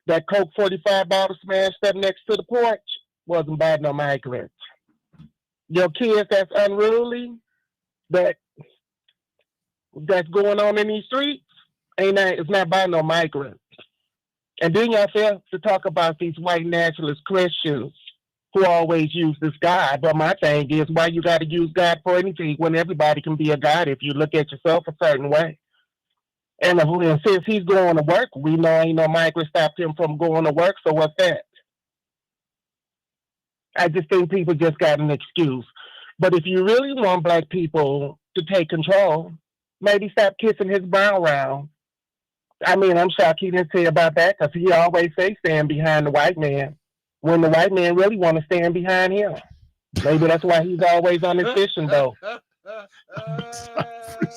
That Coke 45 bottle smashed up next to the porch wasn't by no migrants. Your kids that's unruly, that's going on in these streets, it's not by no migrants. And then y'all fail to talk about these white nationalist Christians who always use this God. But my thing is, why you got to use God for anything when everybody can be a God if you look at yourself a certain way? And since he's going to work, we know ain't no migrant stopped him from going to work, so what's that? I just think people just got an excuse. But if you really want Black people to take control, maybe stop kissing his brow round. I mean, I'm shocked he didn't say about that because he always say stand behind the white man when the white man really want to stand behind him. Maybe that's why he's always on his fishing boat.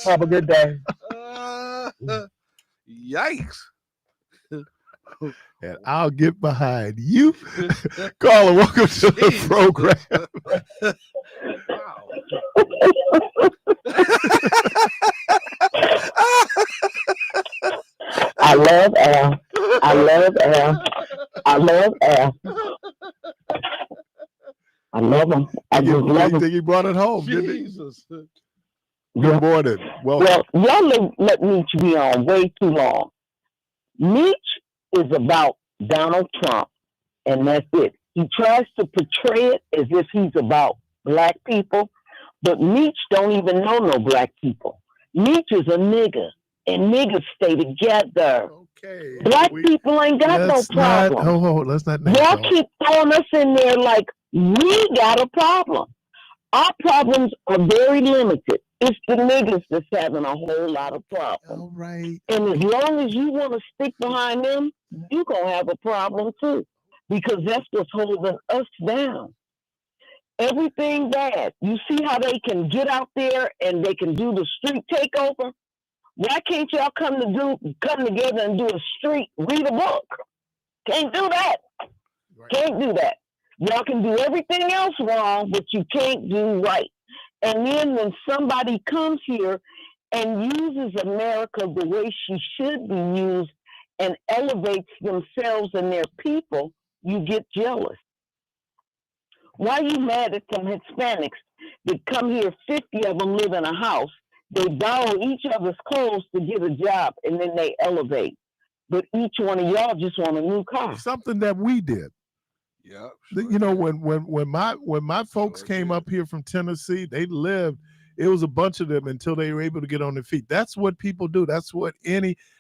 Have a good day. Yikes. And I'll get behind you. Caller, welcome to the program. I love Al. I love Al. I love Al. I love him. I just love him. think he brought it home, didn't he? Jesus. Good morning. Welcome. Well, y'all let Meech be on way too long. Meech is about Donald Trump, and that's it. He tries to portray it as if he's about Black people, but Meech don't even know no Black people. Meech is a nigger, and niggers stay together. Okay. Black people ain't got no problem. Let's not. Y'all keep throwing us in there like we got a problem. Our problems are very limited. It's the niggas that's having a whole lot of problems. All right. And as long as you want to stick behind them, you're going to have a problem too. Because that's what's holding us down. Everything bad. You see how they can get out there and they can do the street takeover? Why can't y'all come together and do a street, read a book? Can't do that. Right. Can't do that. Y'all can do everything else wrong, but you can't do right. And then when somebody comes here and uses America the way she should be used and elevates themselves and their people, you get jealous. Why are you mad at some Hispanics that come here, 50 of them live in a house, they borrow each other's clothes to get a job, and then they elevate. But each one of y'all just want a new car. Something that we did. Yeah. You know, when my folks came up here from Tennessee, they lived. It was a bunch of them until they were able to get on their feet. That's what people do. That's what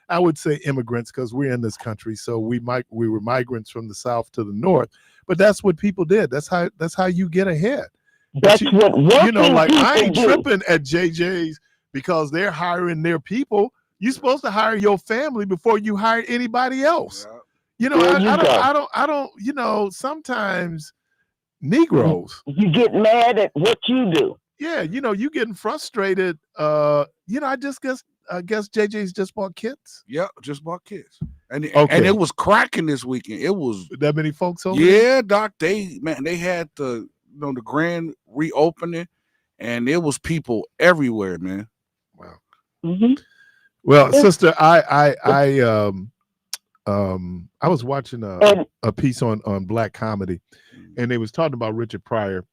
I would say immigrants, because we're in this country, so we were migrants from the South to the North. But that's what people did. That's how you get ahead. That's what working like I ain't do. tripping at JJ's because they're hiring their people. You're supposed to hire your family before you hire anybody else. Yeah. You know, I don't, sometimes Negroes. You get mad at what you do. Yeah, you getting frustrated. I guess JJ's just bought kits. Yeah, just bought kids. And it was cracking this weekend. It was that many folks over there? Yeah, Doc, they had the grand reopening, and there was people everywhere, man. Wow. Mm-hmm. Well, sister, I was watching a piece on Black comedy, and they was talking about Richard Pryor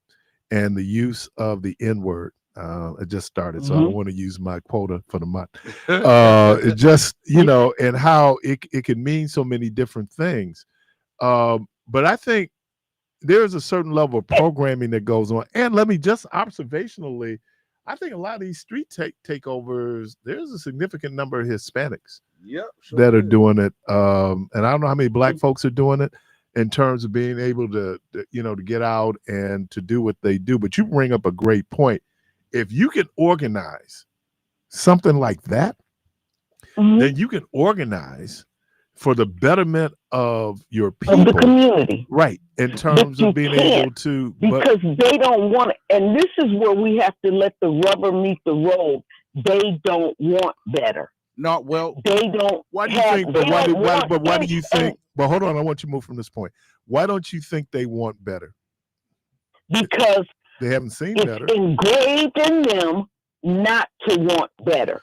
and the use of the N-word It just started, so I don't want to use my quota for the month. It just, and how it can mean so many different things. But I think there's a certain level of programming that goes on. And let me just observationally, I think a lot of these street takeovers, there's a significant number of Hispanics that are doing it. And I don't know how many black folks are doing it in terms of being able to get out and to do what they do. But you bring up a great point. If you can organize something like that, then you can organize for the betterment of your people, of the community, right? In terms of being able to, because they don't want it, and this is where we have to let the rubber meet the road. They don't want better. No, well, they don't. Why do you think? But why do you think? But hold on, I want you to move from this point. Why don't you think they want better? Because they haven't seen it's better. Engraved in them not to want better.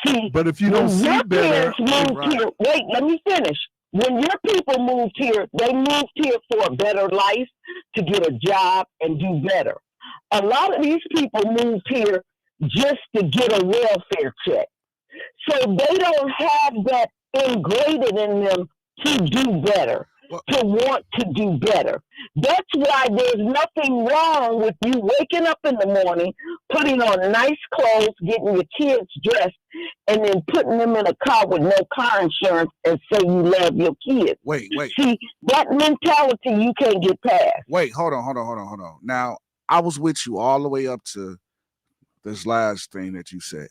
See, but if you don't see better, here, wait, let me finish. When your people moved here, they moved here for a better life, to get a job and do better. A lot of these people moved here just to get a welfare check. So they don't have that engraved in them to do better, to want to do better. That's why there's nothing wrong with you waking up in the morning, putting on nice clothes, getting your kids dressed, and then putting them in a car with no car insurance and say you love your kids. Wait. See, that mentality you can't get past. Wait, hold on. Now, I was with you all the way up to this last thing that you said.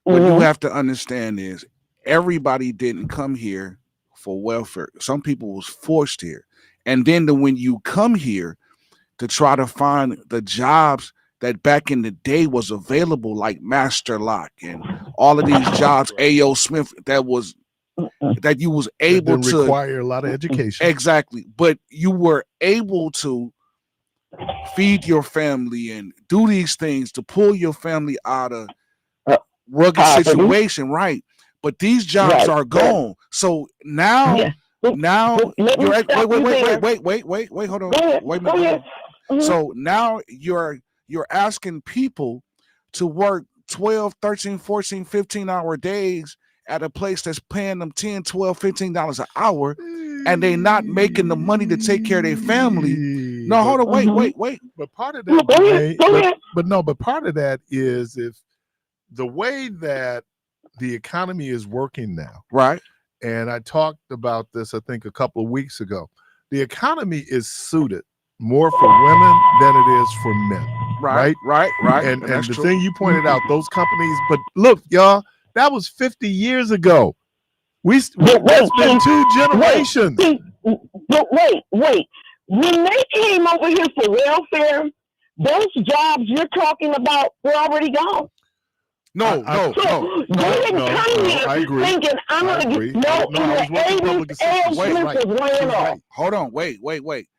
What you have to understand is everybody didn't come here for welfare. Some people was forced here. And then when you come here to try to find the jobs that back in the day was available, like Master Lock and all of these jobs, A.O. Smith, that you was able to require a lot of education. Exactly. But you were able to feed your family and do these things to pull your family out of rugged situation, right? But these jobs are gone. So now you're wait, hold on. Wait a minute. So now you're asking people to work 12, 13, 14, 15-hour days at a place that's paying them $10, $12, $15 an hour, and they're not making the money to take care of their family. No, hold on, wait. But part of that, but part of that is if the way that the economy is working now, right? And I talked about this, I think, a couple of weeks ago. The economy is suited more for women than it is for men. Right. And the thing you pointed out, those companies, but look, y'all, that was 50 years ago. That's been 2 generations. But wait. When they came over here for welfare, those jobs you're talking about were already gone. No. You didn't come here thinking I'm going to get in the 80s, was laying off. Hold on, wait.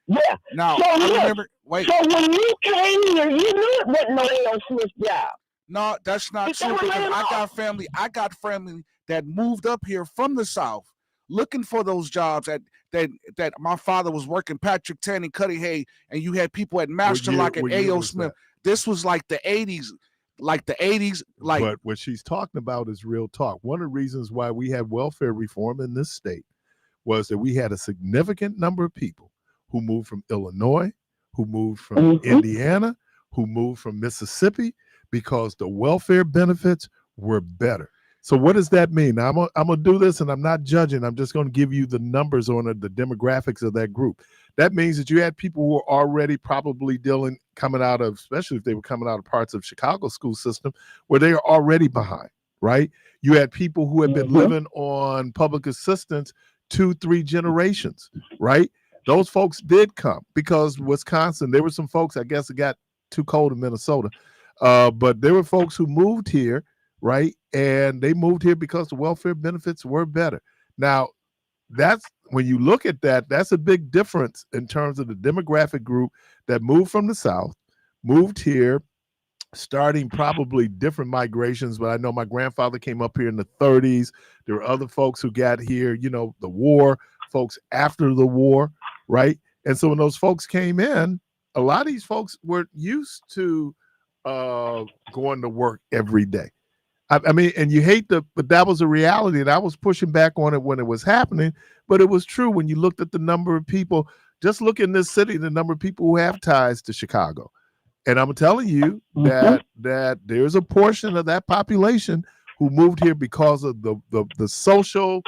Yeah. Now, so I remember, wait. So when you came here, you knew it wasn't no A.O. Smith job. No, that's not true. I got family that moved up here from the South looking for those jobs that my father was working Patrick Tanning, Cuddy Hay, and you had people at Master Lock and A.O. Smith. This was like the 80s. But what she's talking about is real talk. One of the reasons why we had welfare reform in this state was that we had a significant number of people who moved from Illinois, who moved from Indiana, who moved from Mississippi, because the welfare benefits were better. So what does that mean? Now, I'm gonna do this, and I'm not judging. I'm just going to give you the numbers on the demographics of that group. That means that you had people who were already probably coming out of, especially if they were coming out of parts of Chicago school system where they are already behind, right? You had people who had been living on public assistance 2-3 generations, right? Those folks did come because Wisconsin, there were some folks, I guess it got too cold in Minnesota, but there were folks who moved here, right? And they moved here because the welfare benefits were better. Now, that's when you look at that, that's a big difference in terms of the demographic group that moved from the South, moved here, starting probably different migrations. But I know my grandfather came up here in the 30s. There were other folks who got here, the war, folks after the war, right? And so when those folks came in, a lot of these folks were used to going to work every day. I mean, and you hate but that was a reality, and I was pushing back on it when it was happening, but it was true when you looked at the number of people. Just look in this city, the number of people who have ties to Chicago, and I'm telling you that there's a portion of that population who moved here because of the social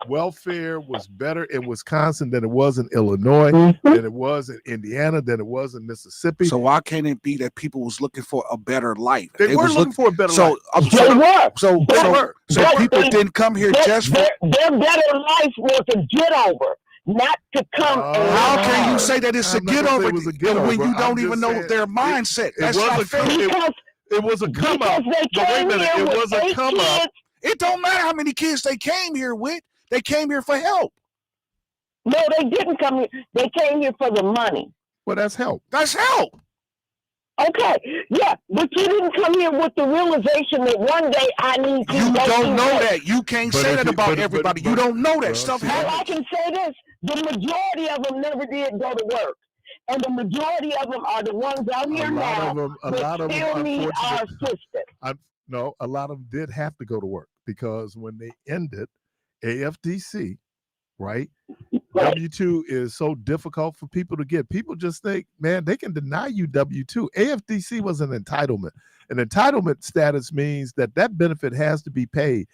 welfare was better in Wisconsin than it was in Illinois, than it was in Indiana, than it was in Mississippi. So why can't it be that people was looking for a better life? They were looking for a better life. So people didn't come here just for their better life was a get over, not to come. How can you say that it's a get over when you don't even know their mindset? That's not fair. It was a come up. Wait a minute, it was a come up. It don't matter how many kids they came here with. They came here for help. No, they didn't come here. They came here for the money. Well, that's help. That's help. Okay, yeah, but you didn't come here with the realization that one day I need to. You don't know that. You can't say that about everybody. You don't know that stuff Well, happens. I can say this: the majority of them never did go to work, and the majority of them are the ones out here now that still need our assistance. No, a lot of them did have to go to work because when they ended AFDC, right? W-2 is so difficult for people to get. People just think, man, they can deny you W-2. AFDC was an entitlement. An entitlement status means that benefit has to be paid.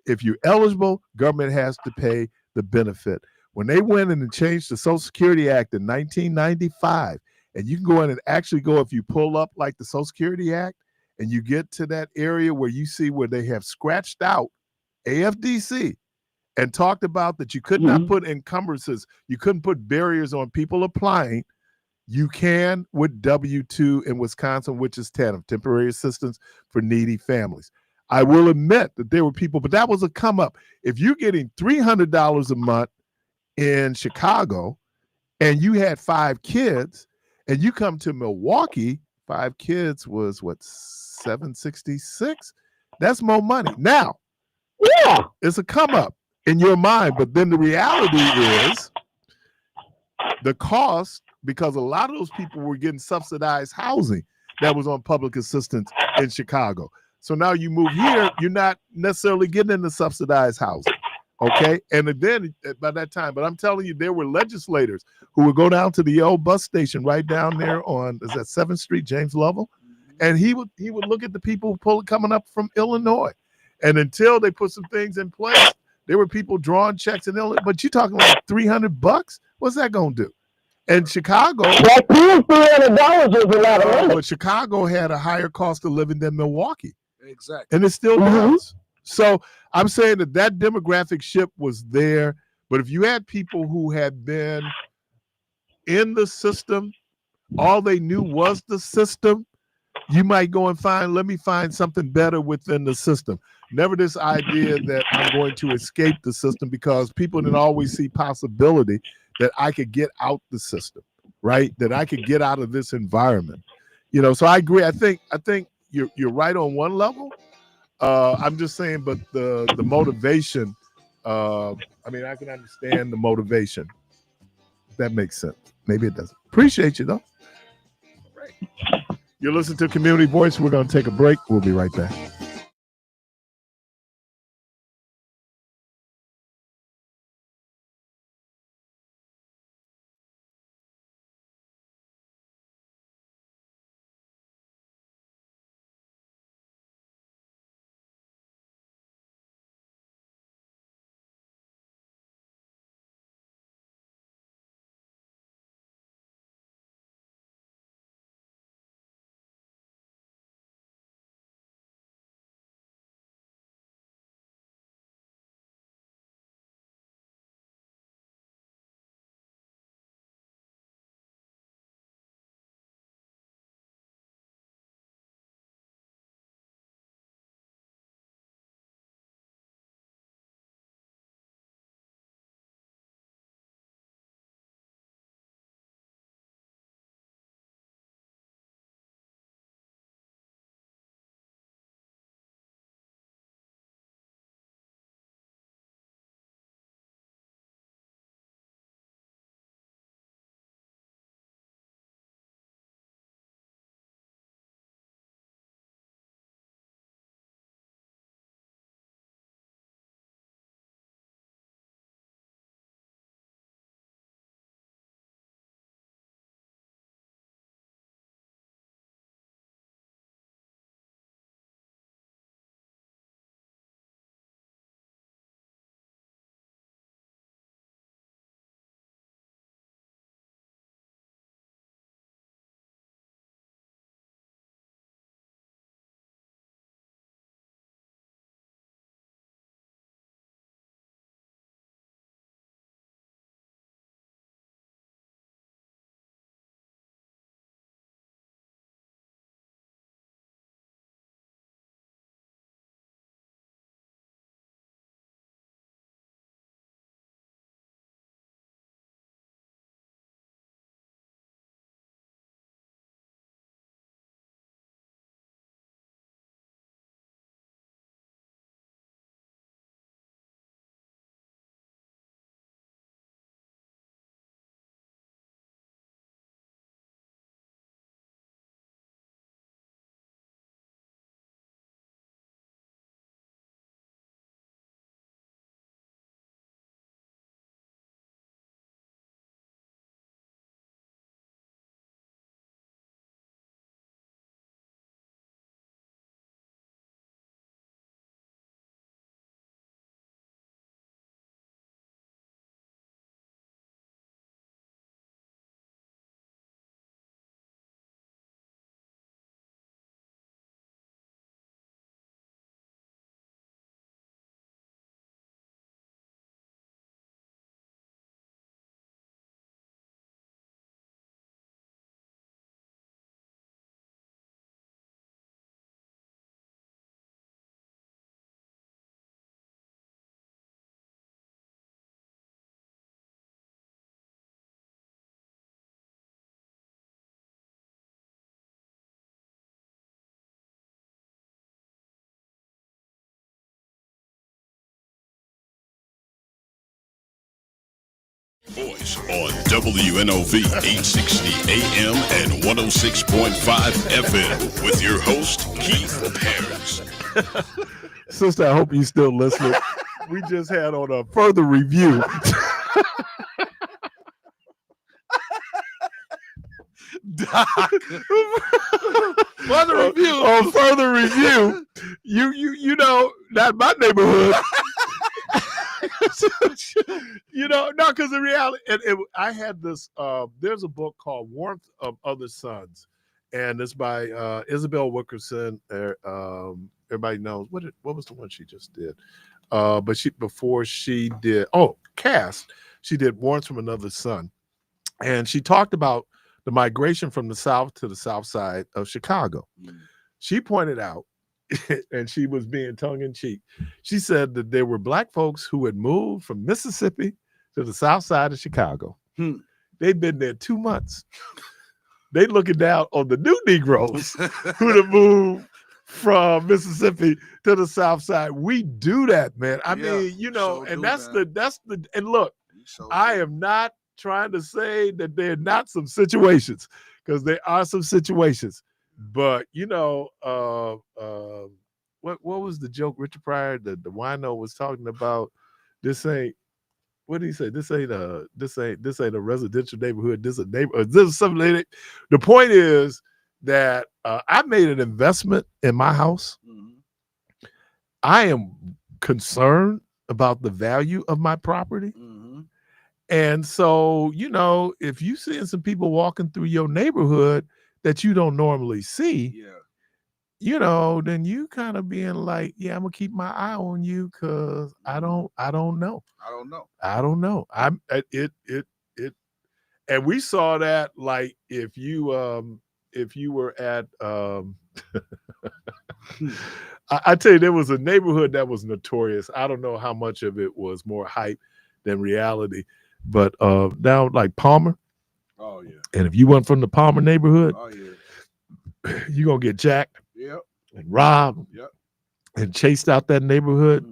If you're eligible, government has to pay the benefit. When they went in and changed the Social Security Act in 1995, and you can go in and actually go, if you pull up like the Social Security Act, and you get to that area where you see where they have scratched out AFDC, and talked about that you could not put encumbrances, you couldn't put barriers on people applying. You can with W-2 in Wisconsin, which is TANF, temporary assistance for needy families. I will admit that there were people, but that was a come up. If you're getting $300 a month in Chicago and you had 5 kids and you come to Milwaukee, 5 kids was what, $766? That's more money. Now, it's a come up in your mind, but then the reality is the cost, because a lot of those people were getting subsidized housing that was on public assistance in Chicago. So now you move here, you're not necessarily getting into subsidized housing, okay? And then by that time, but I'm telling you, there were legislators who would go down to the old bus station right down there on, is that 7th Street, James Lovell? And he would look at the people coming up from Illinois. And until they put some things in place, there were people drawing checks in Illinois. But you're talking like $300? What's that going to do? And Chicago, $300 was a lot of money. But Chicago had a higher cost of living than Milwaukee. Exactly. And it still does. So I'm saying that demographic shift was there. But if you had people who had been in the system, all they knew was the system, you might go and let me find something better within the system. Never this idea that I'm going to escape the system, because people didn't always see possibility that I could get out the system, right? That I could get out of this environment. So I agree. I think you're right on one level. I'm just saying, but the motivation, I can understand the motivation. If that makes sense. Maybe it doesn't. Appreciate you though. Right. You're listening to Community Voice. We're going to take a break. We'll be right back. Voice on WNOV 860 AM and 106.5 FM with your host, Keith Parris. Sister, I hope you still listening. We just had on a further review. Further review. You know, not my neighborhood. No, because in reality, I had this. There's a book called Warmth of Other Suns, and it's by Isabel Wilkerson. Everybody knows what was the one she just did. But before she did Cast, she did Warmth from Another Sun, and she talked about the migration from the South to the South Side of Chicago. She pointed out, and she was being tongue-in-cheek, she said that there were Black folks who had moved from Mississippi to the South Side of Chicago. They'd been there 2 months. They looking down on the new Negroes who'd have moved from Mississippi to the South Side. We do that, man. I mean, and that's the and look, I am not trying to say that there are not some situations, because there are some situations, but what was the joke Richard Pryor, the wino, was talking about? This ain't, what did he say? This ain't a residential neighborhood. This is a neighborhood. This is something like that. The point is that I made an investment in my house. I am concerned about the value of my property. And so, if you seeing some people walking through your neighborhood that you don't normally see, then you kind of being like, yeah, I'm gonna keep my eye on you, because I don't know. And we saw that, like, if you were at I tell you, there was a neighborhood that was notorious. I don't know how much of it was more hype than reality, but down like Palmer. Oh yeah. And if you went from the Palmer neighborhood, Oh yeah, you're gonna get jacked. Yep. And robbed. Yep. And chased out that neighborhood.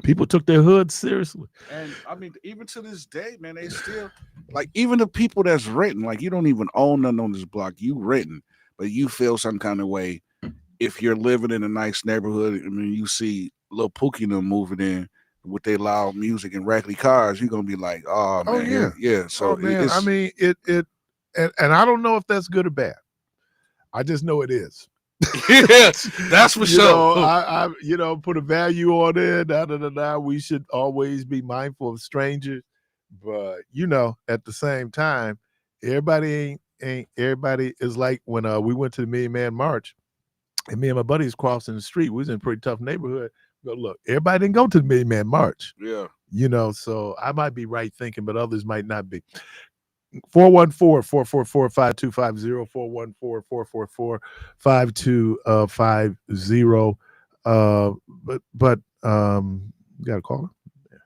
People took their hoods seriously. And I mean, even to this day, man, they still, like, even the people that's renting, like, you don't even own nothing on this block, you renting, but you feel some kind of way if you're living in a nice neighborhood. I mean, you see Lil Pookie and them moving in with their loud music and raggedy cars, you're gonna be like, oh man, yeah. So man, I mean, and I don't know if that's good or bad. I just know it is. Yes, that's for sure. I put a value on it. We should always be mindful of strangers, but at the same time, everybody ain't everybody is like when we went to the Million Man March, and me and my buddies crossing the street. We was in a pretty tough neighborhood. But look, everybody didn't go to the Million Man March. Yeah. So I might be right thinking, but others might not be. 414-444-5250, 414-444-5250. But you got a caller? Yeah,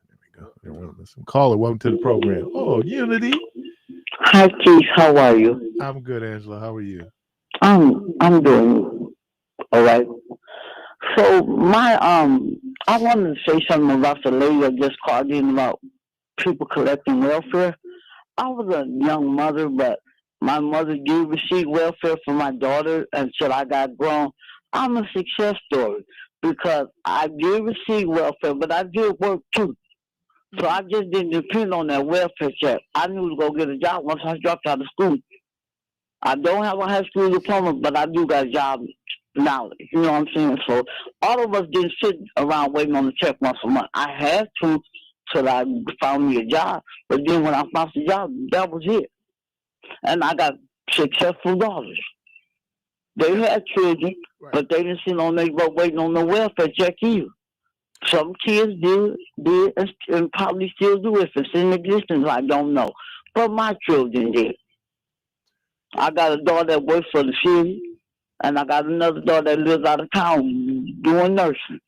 there we go. Some caller, welcome to the program. Oh, Unity. Hi, Keith. How are you? I'm good, Angela. How are you? I'm doing all right. So I wanted to say something about the lady that just called in about people collecting welfare. I was a young mother, but my mother did receive welfare for my daughter until I got grown. I'm a success story because I did receive welfare, but I did work too. So I just didn't depend on that welfare check. I knew to go get a job once I dropped out of school. I don't have a high school diploma, but I do got a job knowledge. You know what I'm saying? So all of us didn't sit around waiting on the check once a month. I had to till I found me a job. But then when I found the job, that was it. And I got successful daughters. They had children, right, but they didn't sit on their butt waiting on the welfare check either. Some kids did and probably still do if it's in existence. I don't know. But my children did. I got a daughter that works for the city, and I got another daughter that lives out of town doing nursing.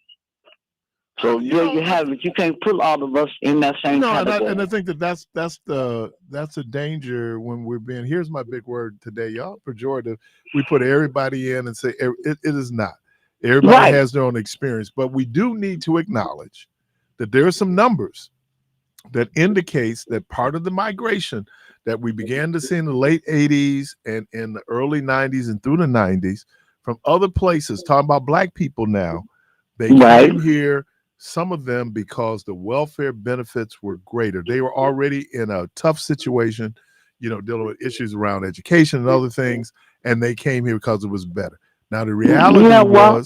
So there you have it. You can't put all of us in that same category. And I think that's a danger when we're being. Here's my big word today, y'all. Pejorative. We put everybody in and say it is not. Everybody has their own experience, but we do need to acknowledge that there are some numbers that indicates that part of the migration that we began to see in the late 80s and in the early 90s and through the 90s from other places, talking about black people now, they Right. came here, some of them because the welfare benefits were greater. They were already in a tough situation, dealing with issues around education and other things, and they came here because it was better. Now, the reality Yeah, well,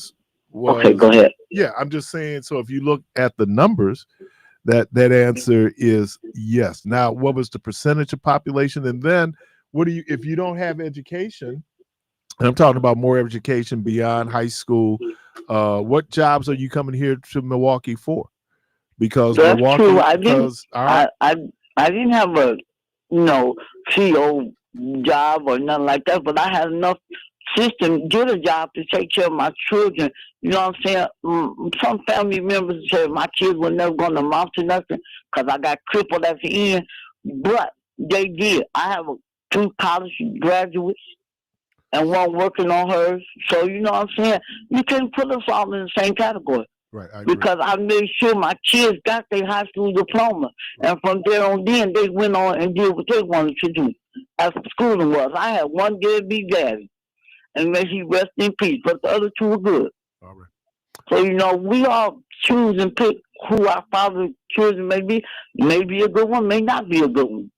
okay, go ahead. yeah, I'm just saying, so if you look at the numbers, that answer is yes. Now, what was the percentage of population? And then if you don't have education, and I'm talking about more education beyond high school, what jobs are you coming here to Milwaukee for? Because That's Milwaukee, true. I didn't have a CEO job or nothing like that, but I had enough system, get a job to take care of my children. You know what I'm saying? Some family members said my kids were never going to amount to nothing because I got crippled at the end, but they did. I have 2 college graduates and one working on hers. So, you know what I'm saying? You can't put us all in the same category. Right, I agree. Because I made sure my kids got their high school diploma. Right. And from there on then, they went on and did what they wanted to do. As the schooling was, I had one deadbeat daddy. And may he rest in peace. But the other 2 were good. All right. So, we all choose and pick who our father's children may be. Maybe a good one, may not be a good one.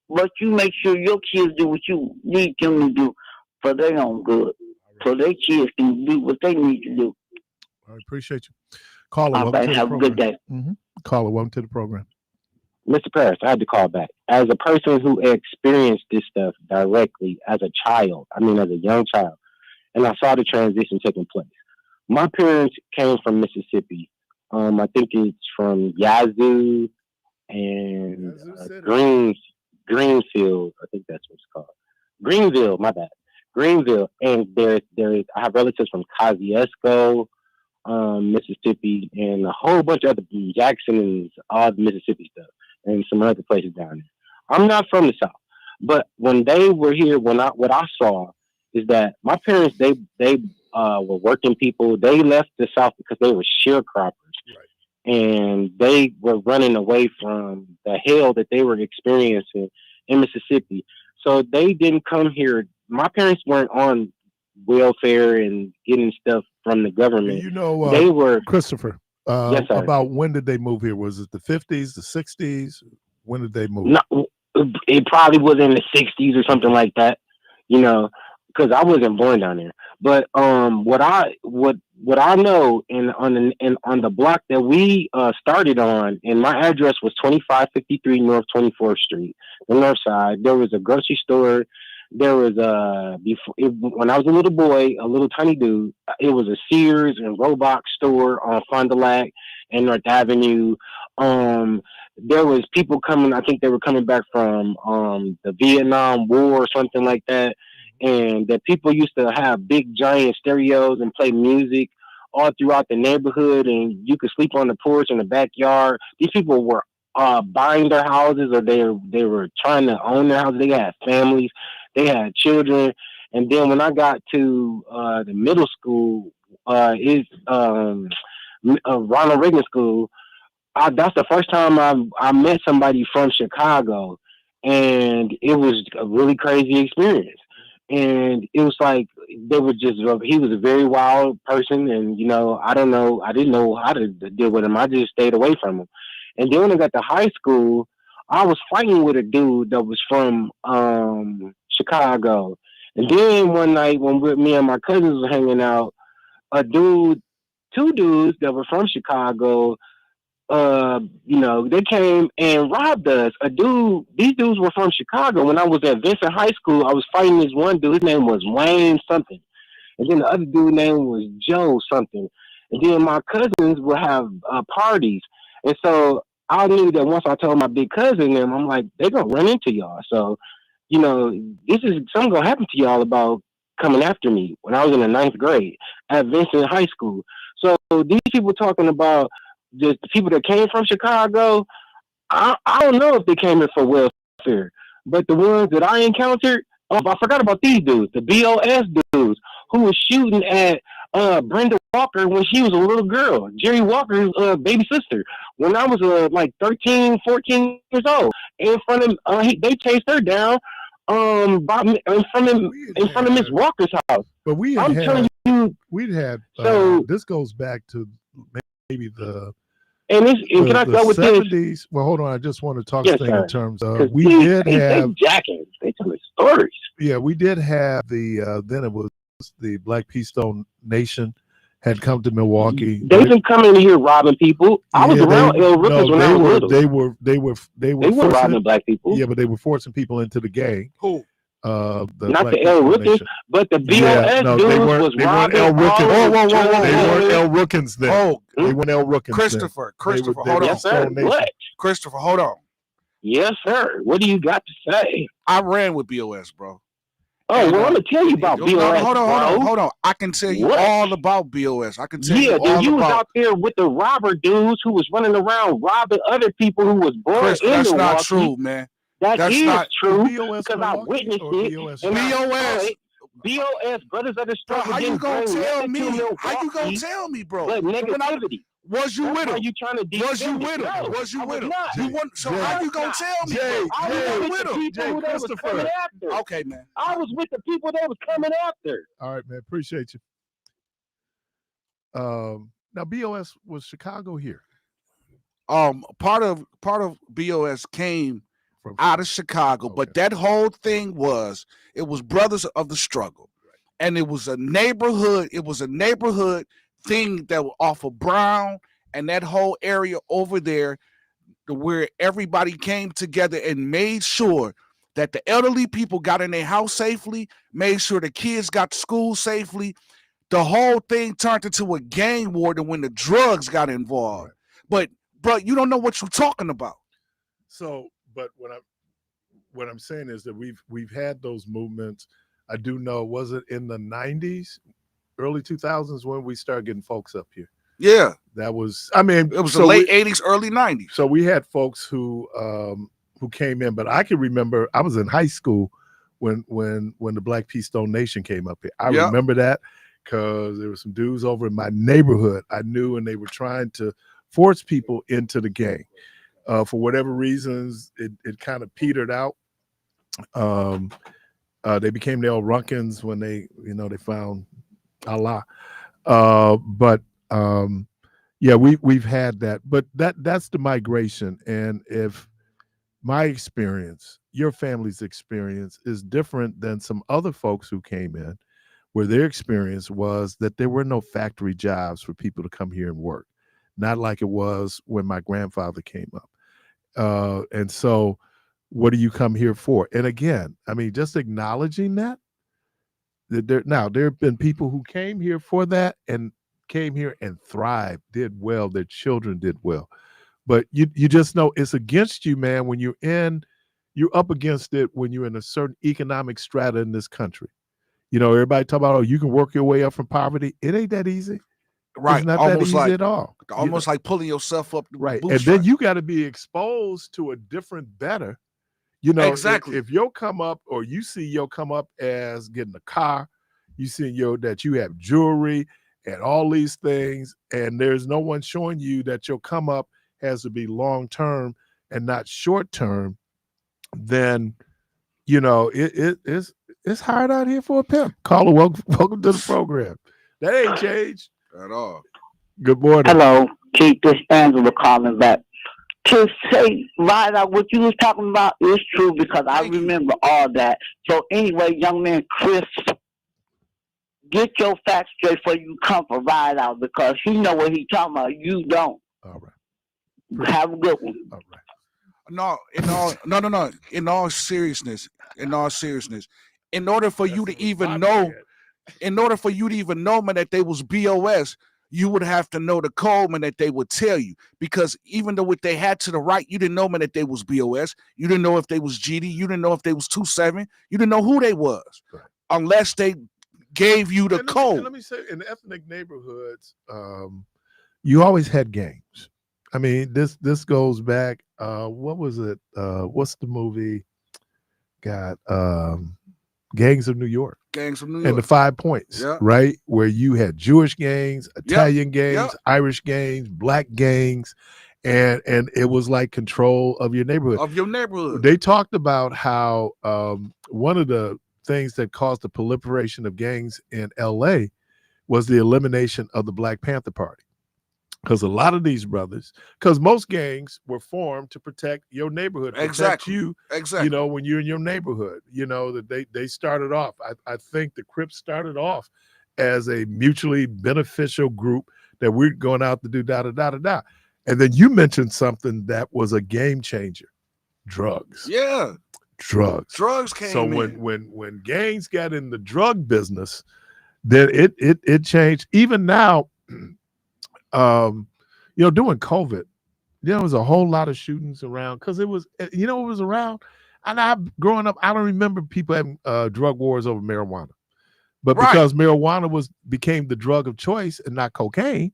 But you make sure your kids do what you need them to do for their own good. Right. So their kids can do what they need to do. I appreciate you. Caller, all right, have a good day. Mm-hmm. Caller, welcome to the program. Mr. Parris, I had to call back. As a person who experienced this stuff directly as a young child, and I saw the transition taking place. My parents came from Mississippi. I think it's from Yazoo and Greenfield. I think that's what it's called. Greenville, my bad. Greenville. And I have relatives from Kosciuszko, Mississippi, and a whole bunch of other Jackson and all the Mississippi stuff, and some other places down there. I'm not from the South, but when they were here, what I saw is that my parents they were working people. They left the South because they were sharecroppers, right. And they were running away from the hell that they were experiencing in Mississippi. So they didn't come here. My parents weren't on welfare and getting stuff from the government. They were Christopher. Yes, sir. About when did they move here? Was it the 50s, the 60s? When did they move? No, it probably was in the 60s or something like that. Because I wasn't born down there. But what I know on the block that we started on, and my address was 2553 North 24th Street, the north side. There was a grocery store. There was when I was a little boy, a little tiny dude, it was a Sears and Roebuck store on Fond du Lac and North Avenue. There was people coming. I think they were coming back from the Vietnam War or something like that. And that people used to have big giant stereos and play music all throughout the neighborhood, and you could sleep on the porch in the backyard. These people were buying their houses, or they were trying to own their houses. They had families, they had children. And then when I got to the middle school, Ronald Reagan School, that's the first time I met somebody from Chicago, and it was a really crazy experience. And it was like he was a very wild person, and I didn't know how to deal with him. I just stayed away from him. And then when I got to high school, I was fighting with a dude that was from Chicago. And then one night when me and my cousins were hanging out, two dudes that were from Chicago, they came and robbed us. These dudes were from Chicago. When I was at Vincent High School, I was fighting this one dude. His name was Wayne something. And then the other dude's name was Joe something. And then my cousins would have parties. And so I knew that once I told my big cousin them, I'm like, they're going to run into y'all. So, this is something going to happen to y'all about coming after me when I was in the 9th grade at Vincent High School. So these people talking about the people that came from Chicago, I don't know if they came here for welfare, but the ones that I encountered, I forgot about these dudes, the BOS dudes who was shooting at Brenda Walker when she was a little girl. Jerry Walker's baby sister. When I was like 13, 14 years old. In front of they chased her down in front of Miss Walker's house. But I'm telling you, we'd had so this goes back to maybe the and can I the go with 70s. this? Well, hold on. I just want to talk Yes, thing sir. in terms of we did have jacking. They tell me stories. Yeah, we did have the then it was the Black Keystone Nation had come to Milwaukee. They've been coming in here robbing people. I was around El Rippers when I was little. They were robbing black people. Yeah, but they were forcing people into the gang. Who? The Not Black the El Keystone Rippers, Nation. but the BOS dudes was robbing. El Rickens. Whoa. They weren't El Rickens then. Oh, they weren't El Rickens. Christopher, they hold on. Yes, sir. What? Christopher, hold on. Yes, sir. What do you got to say? I ran with BOS, bro. Oh, well, I'm gonna tell you about BOS. Hold on. I can tell you all about BOS. I can tell you all you about. was out there with the robber dudes who was running around robbing other people who was born Chris, in that's Milwaukee. not true, man. That's not true BOS because I witnessed it. BOS, Brothers of the Struggle. How you gonna tell me? How you gonna tell me, bro? But negativity. Was you with him? You trying to was you with him? No, was you with him? So Jay, how you gonna tell me? I was with the people that was coming after. Okay, man. I was with the people that was coming after. All right, man. Appreciate you. Now BOS was Chicago here. Part of BOS came from out of Chicago, but that whole thing was Brothers of the Struggle, and it was a neighborhood. It was a neighborhood thing that was off of Brown and that whole area over there, where everybody came together and made sure that the elderly people got in their house safely, made sure the kids got to school safely. The whole thing turned into a gang war when the drugs got involved. But bro, you don't know what you're talking about. So, but what I'm saying is that we've had those movements. I do know, was it in the 90s, early 2000s when we started getting folks up here? Yeah, that was. I mean, it was the late 80s, early 90s. So we had folks who came in, but I can remember I was in high school when the Black Keystone Nation came up here. I remember that because there were some dudes over in my neighborhood I knew, and they were trying to force people into the gang. For whatever reasons, it kind of petered out. They became the El Runkins when they found Allah. We've had that, but that's the migration. And if my experience, your family's experience is different than some other folks who came in, where their experience was that there were no factory jobs for people to come here and work, not like it was when my grandfather came up. And so what do you come here for? And again, I mean, just acknowledging that there have been people who came here for that and came here and thrived, did well, their children did well. But you just know it's against you, man, when you're up against it when you're in a certain economic strata in this country. You know, everybody talk about, you can work your way up from poverty. It ain't that easy. Right. It's not that easy at all. Almost like pulling yourself up. Right. And then you got to be exposed to a different, better. You know, exactly. If your come up, or you see your come up as getting a car, you see that you have jewelry and all these things, and there's no one showing you that your come up has to be long term and not short term, then it's hard out here for a pimp. Caller, welcome to the program. That ain't changed at all. Good morning. Hello, Keith. This Angela calling back. To say right out what you was talking about is true because I remember all that. So anyway, young man Chris, get your facts straight before you come for Ride Out because he know what he talking about. You don't. All right. Have a good one. All right. No. In all seriousness, in order for you to even know, man, that they was BOS, you would have to know the code, man, that they would tell you. Because even though what they had to the right, you didn't know, man, that they was BOS. You didn't know if they was GD. You didn't know if they was 2-7. You didn't know who they was, right, unless they gave you the code. Let me say, in the ethnic neighborhoods, you always had gangs. I mean, this goes back. What was it? What's the movie? Gangs of New York. Gangs from New and the York. 5 Points, Yeah. right? Where you had Jewish gangs, Italian gangs, Yep. Irish gangs, black gangs, and it was like control of your neighborhood. Of your neighborhood. They talked about how one of the things that caused the proliferation of gangs in LA was the elimination of the Black Panther Party. Because a lot of these brothers, because most gangs were formed to protect your neighborhood, protect Exactly. you, Exactly. you know, when you're in your neighborhood. You know, that they started off, I think the Crips started off as a mutually beneficial group that we're going out to do da-da-da-da-da. And then you mentioned something that was a game changer. Drugs. Yeah. Drugs. Drugs came so in. when gangs got in the drug business, then it changed. Even now, you know, during COVID, there was a whole lot of shootings around because it was, you know, it was around. And growing up, I don't remember people having drug wars over marijuana, but Right. because marijuana became the drug of choice and not cocaine,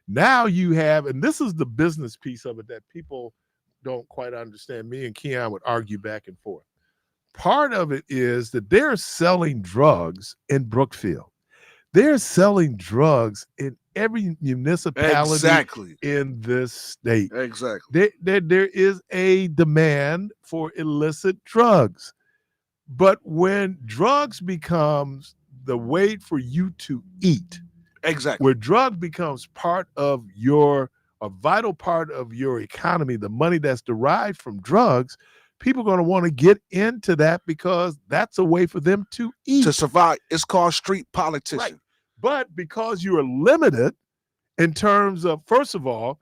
now you have, and this is the business piece of it that people don't quite understand. Me and Keon would argue back and forth. Part of it is that they're selling drugs in Brookfield. They're selling drugs in every municipality Exactly. in this state. Exactly. There is a demand for illicit drugs. But when drugs becomes the way for you to eat, Exactly. where drug becomes a vital part of your economy, the money that's derived from drugs, people are going to want to get into that because that's a way for them to eat. To survive. It's called street politician. Right. But because you are limited in terms of, first of all,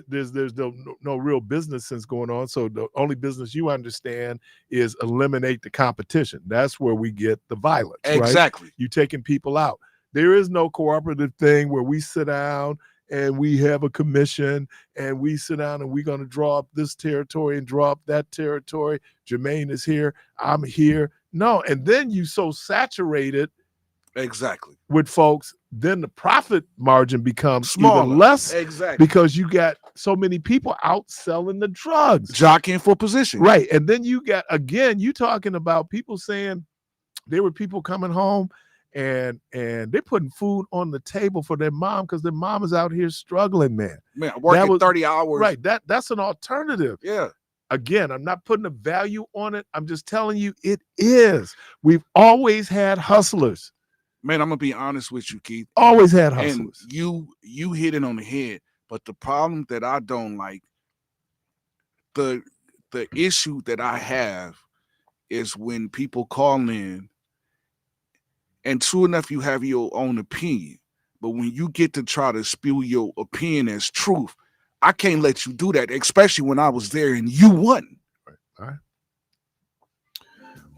there's no real business sense going on. So the only business you understand is eliminate the competition. That's where we get the violence, Exactly. right? You taking people out. There is no cooperative thing where we sit down and we have a commission and we sit down and we're going to draw up this territory and draw up that territory. Jermaine is here. I'm here. No. And then you so saturated Exactly. with folks, then the profit margin becomes smaller. Even less. Exactly. Because you got so many people out selling the drugs. Jockeying for position. Right. And then you got, again, you talking about people saying there were people coming home and they're putting food on the table for their mom because their mom is out here struggling, man. Man, working 30 hours. Right. That's an alternative. Yeah. Again, I'm not putting a value on it. I'm just telling you it is. We've always had hustlers. Man, I'm gonna be honest with you, Keith. Always had hustlers. And you hit it on the head. But the problem that I don't like, the issue that I have is when people call in, and true enough, you have your own opinion. But when you get to try to spew your opinion as truth, I can't let you do that, especially when I was there and you won. All right.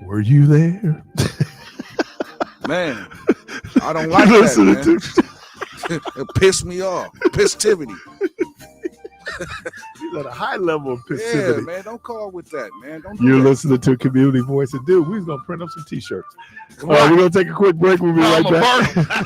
Were you there? Man, I don't like that, man. It pissed me off. Pissivity. He's at a high level of pissivity. Yeah, man, don't call with that, man. Don't. You're that. listening to Community Voice. And dude, we're gonna print up some t-shirts. We're gonna take a quick break. We'll be right back.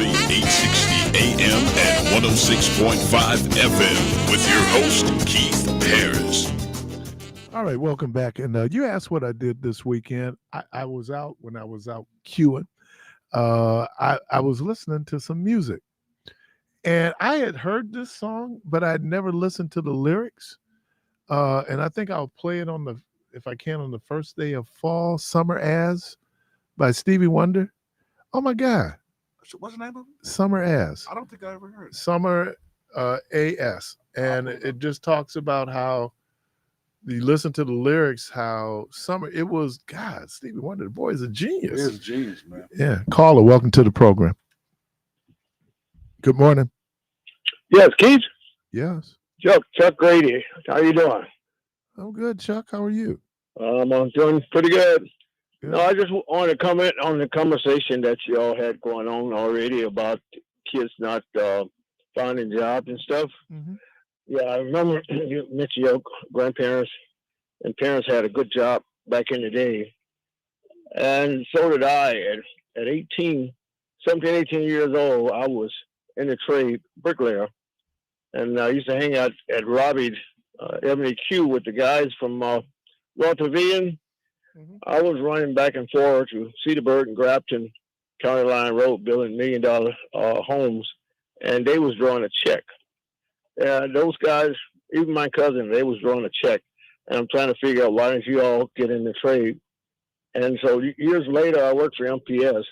860 AM and 106.5 FM with your host, Keith Parris. All right, welcome back. And you asked what I did this weekend. I was out when I was out queuing. I was listening to some music. And I had heard this song, but I'd never listened to the lyrics. And I think I'll play it if I can, on the first day of fall, Summer As by Stevie Wonder. Oh my God. What's the name of it? Summer As. I don't think I ever heard it. Summer AS. And it just talks about how you listen to the lyrics, how it was, God, Stevie Wonder, the boy is a genius. He is a genius, man. Yeah. Caller, welcome to the program. Good morning. Yes, Keith. Yes. Chuck Grady. How you doing? I'm good, Chuck. How are you? I'm doing pretty good. Good. No, I just want to comment on the conversation that you all had going on already about kids not finding jobs and stuff. Mm-hmm. Yeah, I remember you mentioned your grandparents and parents had a good job back in the day. And so did I. At 18 years old, I was in the trade, bricklayer. And I used to hang out at Robbie's Ebony Q with the guys from North Pavilion. Mm-hmm. I was running back and forth to Cedarburg and Grafton County Line Road, building $1 million homes, and they was drawing a check. Those guys, even my cousin, they was drawing a check. And I'm trying to figure out, why didn't you all get in the trade? And so years later, I worked for MPS,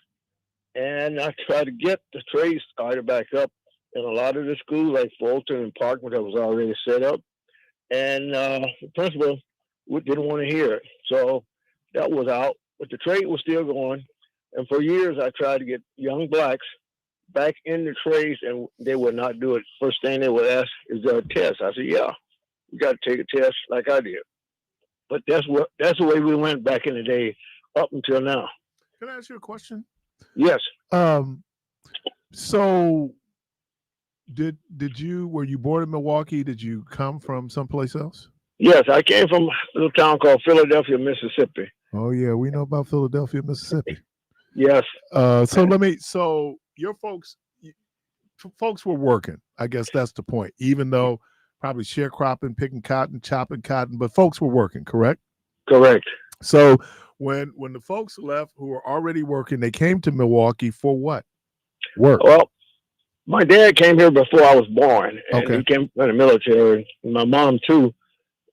and I tried to get the trade started back up in a lot of the schools, like Fulton and Parkman, that was already set up. And the principal didn't want to hear it. So that was out, but the trade was still going. And for years, I tried to get young blacks back in the trades, and they would not do it. First thing they would ask, is there a test? I said, yeah, you got to take a test like I did. But that's the way we went back in the day up until now. Can I ask you a question? Yes. So were you born in Milwaukee? Did you come from someplace else? Yes, I came from a little town called Philadelphia, Mississippi. Oh yeah, we know about Philadelphia, Mississippi. Yes. So your folks were working. I guess that's the point. Even though probably sharecropping, picking cotton, chopping cotton, but folks were working, correct? Correct. So when the folks left who were already working, they came to Milwaukee for what? Work. Well, my dad came here before I was born, and Okay. he came from the military, and my mom too.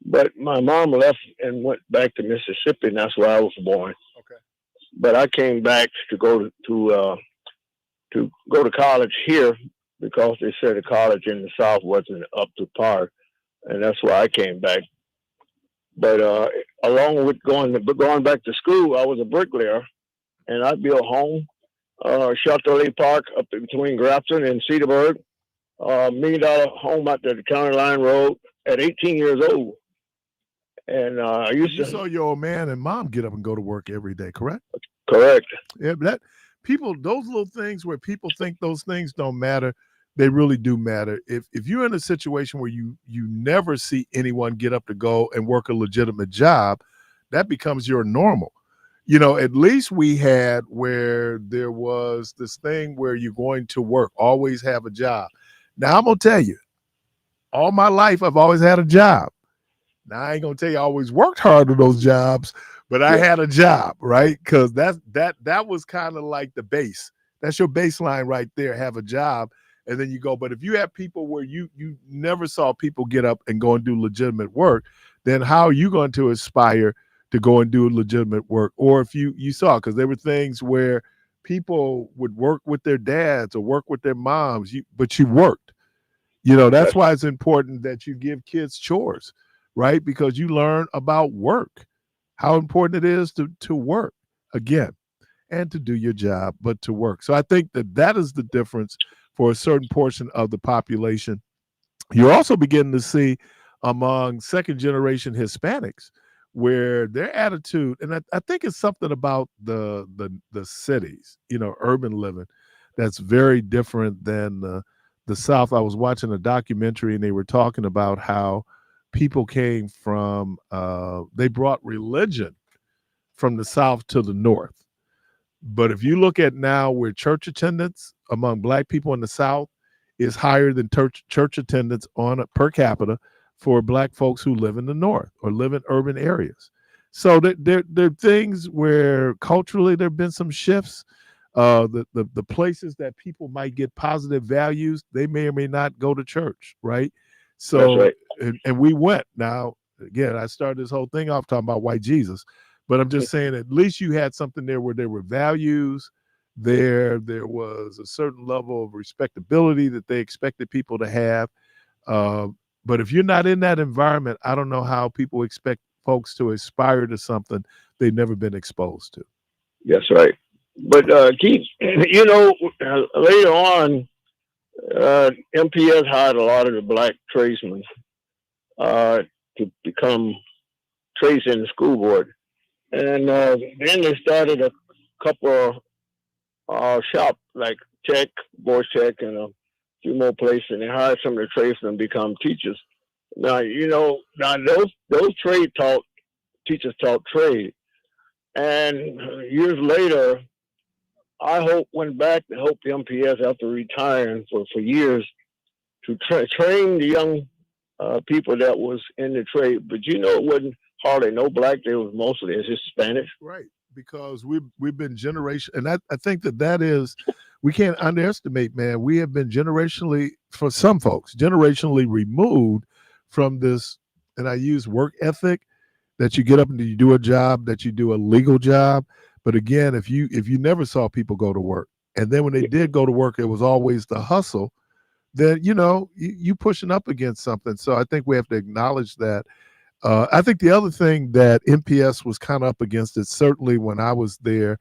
But my mom left and went back to Mississippi, and that's where I was born. Okay. But I came back to go to college here because they said the college in the South wasn't up to par, and that's why I came back. But along with going back to school, I was a bricklayer, and I built home, Shelter Lake Park up between Grafton and Cedarburg, $1 million home out there, the County Line Road, at 18 years old. And I used to. You saw your old man and mom get up and go to work every day, correct? Correct. Yeah, but those little things where people think those things don't matter, they really do matter. If you're in a situation where you never see anyone get up to go and work a legitimate job, that becomes your normal. You know, at least we had where there was this thing where you're going to work, always have a job. Now, I'm going to tell you, all my life, I've always had a job. Now, I ain't going to tell you I always worked hard on those jobs, but I had a job, right? Because that was kind of like the base. That's your baseline right there, have a job, and then you go. But if you have people where you never saw people get up and go and do legitimate work, then how are you going to aspire to go and do legitimate work? Or if you saw, because there were things where people would work with their dads or work with their moms, but you worked. You know, that's why it's important that you give kids chores, right? Because you learn about work, how important it is to work, again, and to do your job, but to work. So I think that is the difference for a certain portion of the population. You're also beginning to see among second-generation Hispanics where their attitude, and I think it's something about the cities, you know, urban living, that's very different than the South. I was watching a documentary and they were talking about how people came from, they brought religion from the South to the North. But if you look at now where church attendance among Black people in the South is higher than church attendance on a per capita for Black folks who live in the North or live in urban areas. So there are things where culturally there have been some shifts. The places that people might get positive values, they may or may not go to church, right? So, That's right. and we went. Now, again, I started this whole thing off talking about white Jesus, but I'm just saying at least you had something there where there were values, there was a certain level of respectability that they expected people to have. But if you're not in that environment, I don't know how people expect folks to aspire to something they've never been exposed to. That's right. But Keith, later on, MPS hired a lot of the Black tradesmen to become trades in the school board. And then they started a couple of shops like Tech, Boys Tech, and a few more places. And they hired some of the tradesmen to become teachers. Now, those teachers taught trade. And years later, I went back to Hope MPS after retiring for years to train the young people that was in the trade. But it wasn't hardly no Black. There was mostly Hispanic. Right, because we've been and I think that is, we can't underestimate, man. We have been generationally, for some folks, generationally removed from this, and I use work ethic, that you get up and you do a job, that you do a legal job. But again, if you never saw people go to work, and then when they did go to work, it was always the hustle, then you pushing up against something. So I think we have to acknowledge that. I think the other thing that MPS was kind of up against, it certainly when I was there,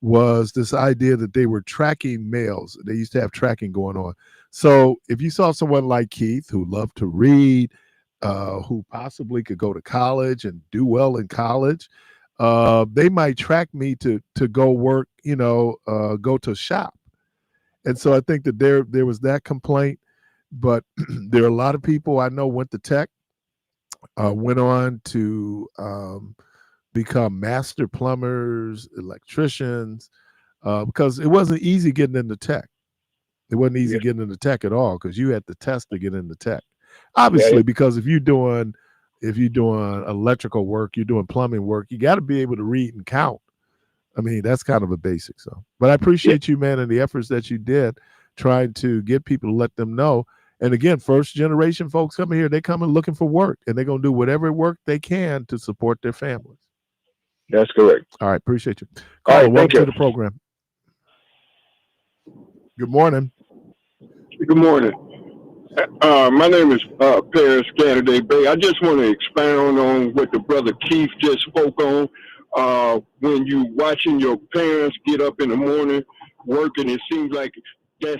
was this idea that they were tracking males. They used to have tracking going on. So if you saw someone like Keith who loved to read, who possibly could go to college and do well in college, they might track me to go work, go to shop. And so I think that there was that complaint. But there are a lot of people I know went to Tech, went on to become master plumbers, electricians, because it wasn't easy getting into Tech. It wasn't easy getting into Tech at all, because you had to test to get into Tech. Obviously, because if you're doing electrical work, you're doing plumbing work, you got to be able to read and count. I mean, that's kind of a basic. So, but I appreciate you, man, and the efforts that you did trying to get people to let them know. And again, first generation folks coming here, they coming looking for work, and they're going to do whatever work they can to support their families. That's correct. All right. Appreciate you. Caller, right, welcome to the program. Good morning. Good morning. My name is Parris Canada Bay. I just want to expound on what the brother Keith just spoke on. When you watching your parents get up in the morning working, it seems like that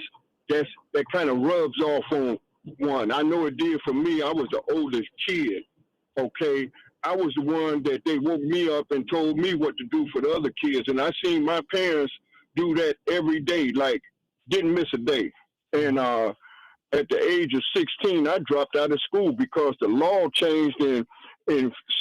kind of rubs off on one. I know it did for me. I was the oldest kid. Okay, I was the one that they woke me up and told me what to do for the other kids, and I seen my parents do that every day, like didn't miss a day. And at the age of 16, I dropped out of school because the law changed in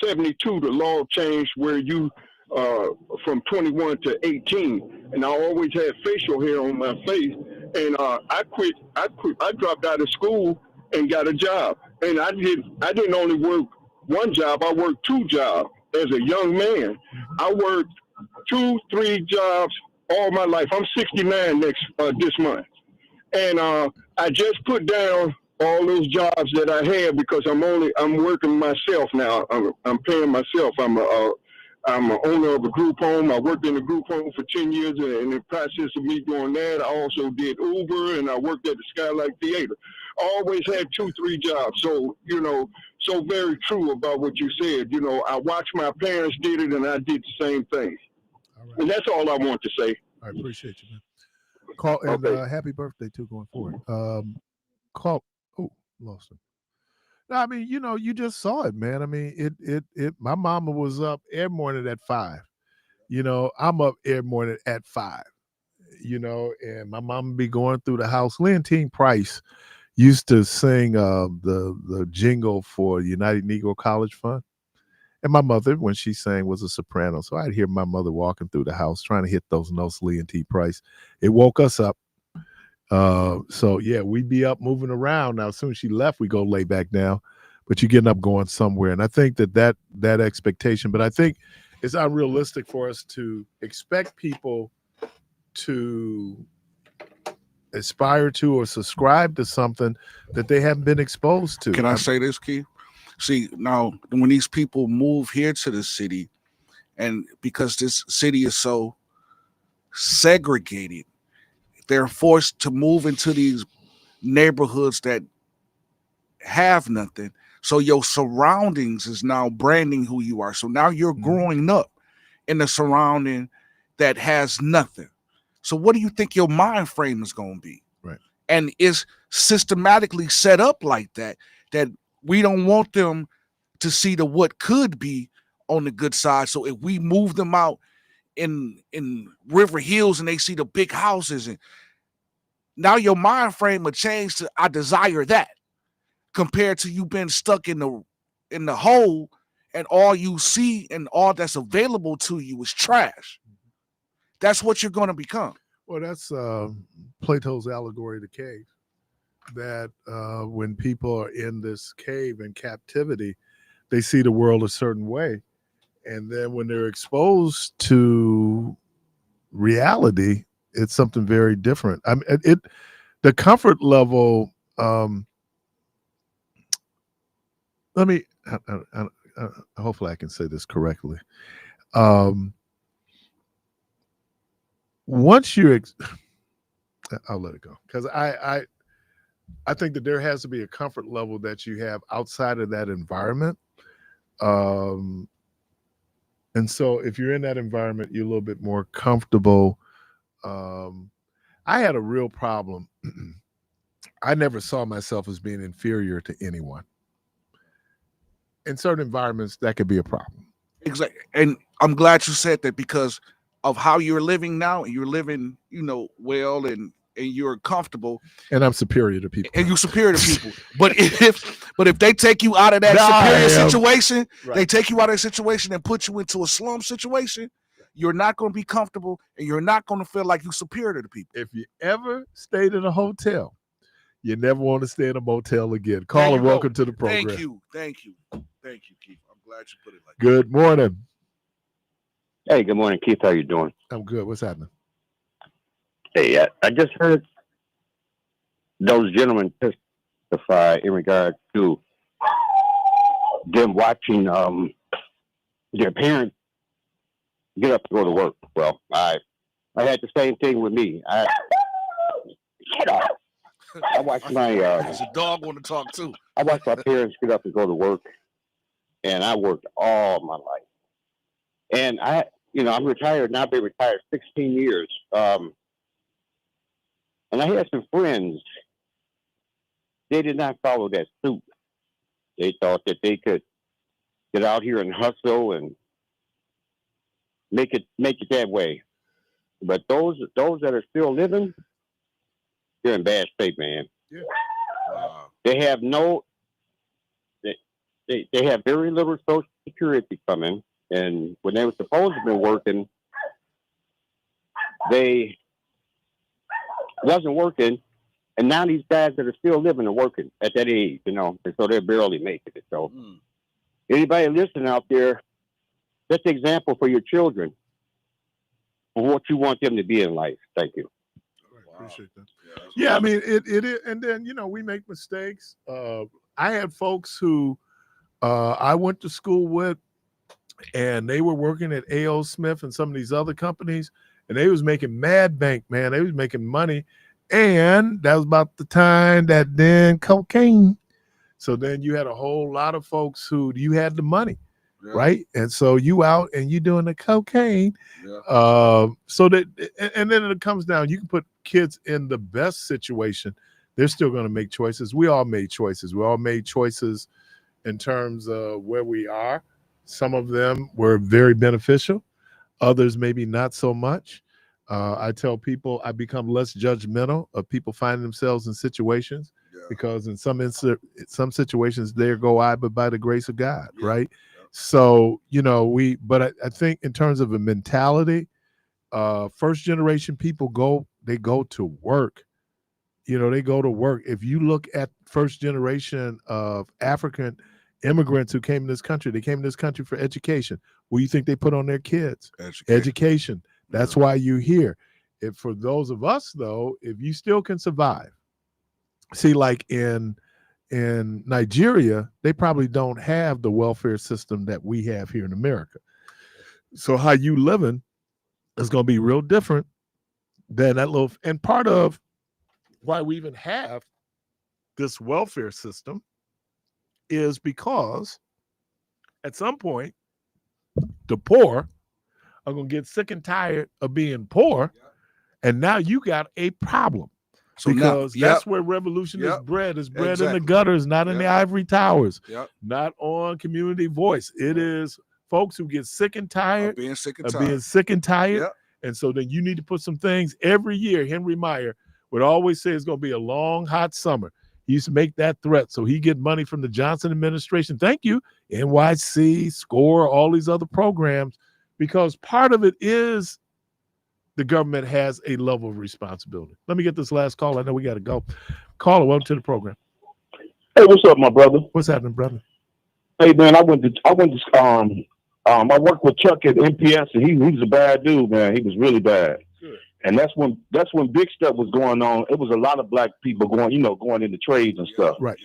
72. The law changed where you from 21 to 18, and I always had facial hair on my face. And I quit. I dropped out of school and got a job. And I didn't only work one job. I worked two jobs as a young man. I worked 2-3 jobs all my life. I'm 69 this month. And I just put down all those jobs that I had because I'm working myself now. I'm paying myself. I'm an owner of a group home. I worked in a group home for 10 years, and in the process of me doing that, I also did Uber, and I worked at the Skylight Theater. I always had 2-3 jobs. So, so very true about what you said. I watched my parents did it, and I did the same thing. All right. And that's all I want to say. I appreciate you, man. Call and happy birthday too going forward. Lost him. No, I mean, you just saw it, man. I mean, it my mama was up every morning at 5. I'm up every morning at 5. And my mama be going through the house. Leontine Price used to sing the jingle for United Negro College Fund. And my mother, when she sang, was a soprano. So I'd hear my mother walking through the house trying to hit those notes, Lee and T. Price. It woke us up. So yeah, we'd be up moving around. Now, as soon as she left, we go lay back down. But you're getting up going somewhere. And I think that expectation, but I think it's unrealistic for us to expect people to aspire to or subscribe to something that they haven't been exposed to. Can I say this, Keith? See, now when these people move here to the city, and because this city is so segregated, they're forced to move into these neighborhoods that have nothing. So your surroundings is now branding who you are. So now you're growing up in a surrounding that has nothing. So what do you think your mind frame is going to be? Right. And it's systematically set up like that we don't want them to see the what could be on the good side. So if we move them out in River Hills and they see the big houses, and now your mind frame will change to I desire that, compared to you being stuck in the hole and all you see and all that's available to you is trash. That's what you're going to become. Well, that's Plato's allegory of the cave. That when people are in this cave in captivity, they see the world a certain way. And then when they're exposed to reality, it's something very different. I mean, the comfort level, hopefully I can say this correctly. Once you're, I'll let it go, because I think that there has to be a comfort level that you have outside of that environment. And so if you're in that environment, you're a little bit more comfortable. I had a real problem. I never saw myself as being inferior to anyone. In certain environments, that could be a problem. Exactly. And I'm glad you said that, because of how you're living now, and you're living, well, and you're comfortable. And I'm superior to people. And you're superior to people. But if they take you out of that superior situation, right. They take you out of that situation and put you into a slum situation, you're not going to be comfortable, and you're not going to feel like you're superior to people. If you ever stayed in a hotel, you never want to stay in a motel again. Caller, welcome to the program. Thank you, Keith. I'm glad you put it like that. Good morning. Hey, good morning, Keith. How you doing? I'm good. What's happening? Hey, I just heard those gentlemen testify in regard to them watching their parents get up to go to work. Well, I had the same thing with me. Shut up. I watched my There's a dog want to talk too. I watched my parents get up and go to work, and I worked all my life. And I'm retired now. I've been retired 16 years. And I had some friends. They did not follow that suit. They thought that they could get out here and hustle and make it that way. But those that are still living, they're in bad shape, man. Yeah. They have they have very little Social Security coming, and when they were supposed to be working, they wasn't working, and now these guys that are still living are working at that age, and so they're barely making it. So anybody listening out there, that's an example for your children of what you want them to be in life. Thank you. Appreciate that. Yeah, I mean it is, and then we make mistakes. I had folks who I went to school with, and they were working at A.O. Smith and some of these other companies, and they was making mad bank, man. They was making money, and that was about the time that then cocaine. So then you had a whole lot of folks who you had the money. Yeah. Right. And so you out and you doing the cocaine. Yeah. So that, and then it comes down, you can put kids in the best situation. They're still going to make choices. We all made choices. We all made choices in terms of where we are. Some of them were very beneficial. Others, maybe not so much. I tell people I become less judgmental of people finding themselves in situations because in some situations, there go I, but by the grace of God. Yeah. Right. So, but I think in terms of a mentality, first generation people go to work. They go to work. If you look at first generation of African immigrants who came in this country, they came in this country for education. What do you think they put on their kids? Education. That's why you're here. If for those of us, though, if you still can survive, see, like in Nigeria, they probably don't have the welfare system that we have here in America. So how you living is going to be real different than that little. And part of why we even have this welfare system is because at some point the poor are going to get sick and tired of being poor, and now you got a problem. So because that's where revolution is bred. It's bred in the gutters, not in the ivory towers, not on community voice. It is folks who get sick and tired of being sick and tired. And so then you need to put some things every year. Henry Meyer would always say it's going to be a long, hot summer. He used to make that threat. So he get money from the Johnson administration. Thank you, NYC, SCORE, all these other programs, because part of it is the government has a level of responsibility. Let me get this last call. I know we got to go. Caller, welcome to the program. Hey, what's up, my brother? What's happening, brother? Hey, man, I worked with Chuck at MPS, and he was a bad dude, man. He was really bad. Good. And that's when big stuff was going on. It was a lot of black people going into trades and stuff. Right.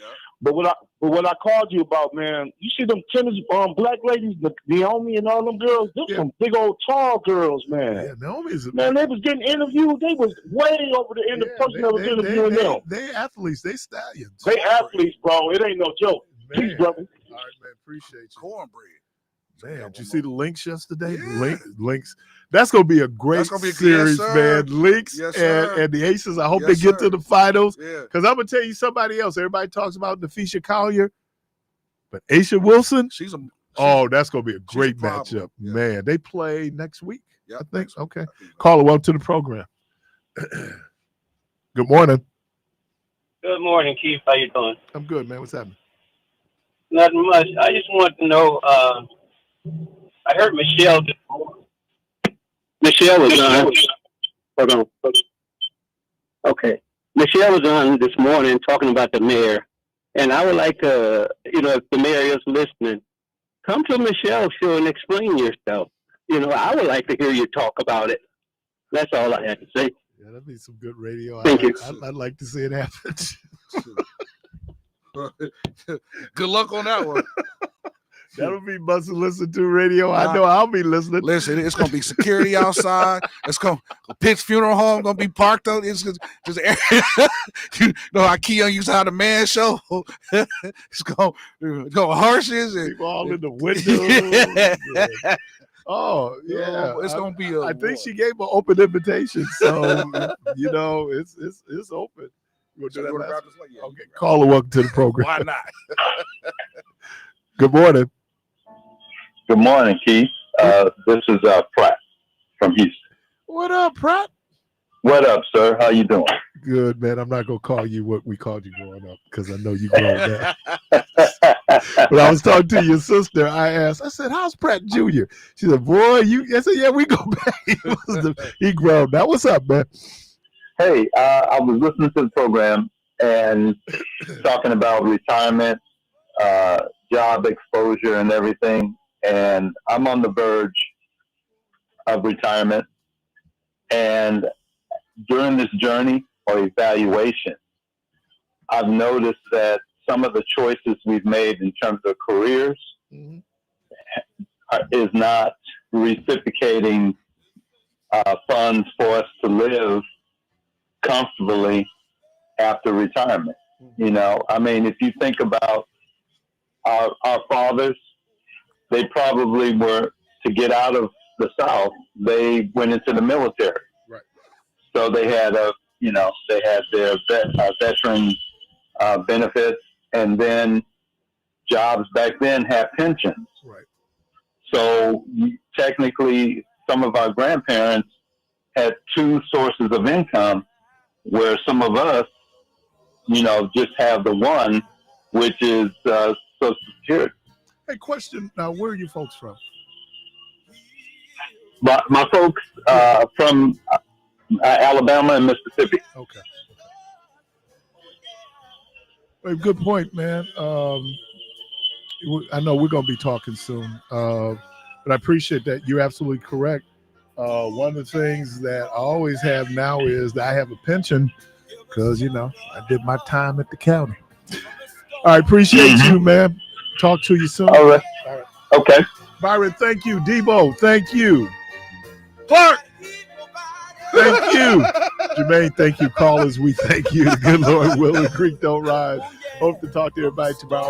But what I called you about, man, you see them tennis black ladies, Naomi and all them girls, some big old tall girls, man. Yeah, Naomi's man, they was getting interviewed. They was way over the end of the person that was interviewing them. They athletes, they stallions. They athletes, bro. It ain't no joke. Man. Peace, brother. All right, man. Appreciate you. Cornbread. Man, did you see the links yesterday? Yeah. Links. That's going to be a great series, man. Links and the Aces. I hope they get to the finals. Because I'm going to tell you somebody else. Everybody talks about Nafisha Collier. But Aisha Wilson, that's going to be a great matchup. Yeah. Man, they play next week, I think. Okay. Caller, welcome to the program. Good morning. Good morning, Keith. How you doing? I'm good, man. What's happening? Nothing much. I just want to know, I heard Michelle was on. Hold on. Okay. Michelle was on this morning talking about the mayor. And I would like to, if the mayor is listening, come to Michelle's show and explain yourself. I would like to hear you talk about it. That's all I had to say. Yeah, that'd be some good radio. Thank you. I'd like to see it happen. Good luck on that one. That'll be must listen to radio. I know I'll be listening. Listen, it's gonna be security outside. It's gonna Pitt's funeral home gonna be parked on. It's just how Keon used to have the man show. It's gonna horses and people all in the windows. Yeah. Oh yeah, it's gonna be. I think she gave an open invitation, so it's open. You want to do that last? Okay, caller, welcome to the program. Why not? Good morning. Good morning, Keith. This is Pratt from Houston. What up, Pratt? What up, sir? How you doing? Good, man. I'm not gonna call you what we called you growing up because I know you grown now. When I was talking to your sister, I said, "How's Pratt Jr.?" She said, "Boy, I said, "Yeah, we go back." He grown now. What's up, man? Hey, I was listening to the program and talking about retirement, job exposure, and everything. And I'm on the verge of retirement. And during this journey or evaluation, I've noticed that some of the choices we've made in terms of careers is not reciprocating funds for us to live comfortably after retirement. If you think about our fathers, they probably were, to get out of the South, they went into the military. Right. So they had their veteran benefits, and then jobs back then had pensions. Right. So technically, some of our grandparents had two sources of income, where some of us, just have the one, which is Social Security. Hey, question now, where are you folks from? My folks from Alabama and Mississippi. Okay. Well, good point, man. I know we're going to be talking soon, but I appreciate that. You're absolutely correct. One of the things that I always have now is that I have a pension because, you know, I did my time at the county. I appreciate you, man. Talk to you soon. All right. Okay. Byron, thank you. Debo, thank you. Clark, thank you. Jermaine, thank you. Callers, we thank you. The good Lord will. The creek don't rise. Hope to talk to everybody tomorrow.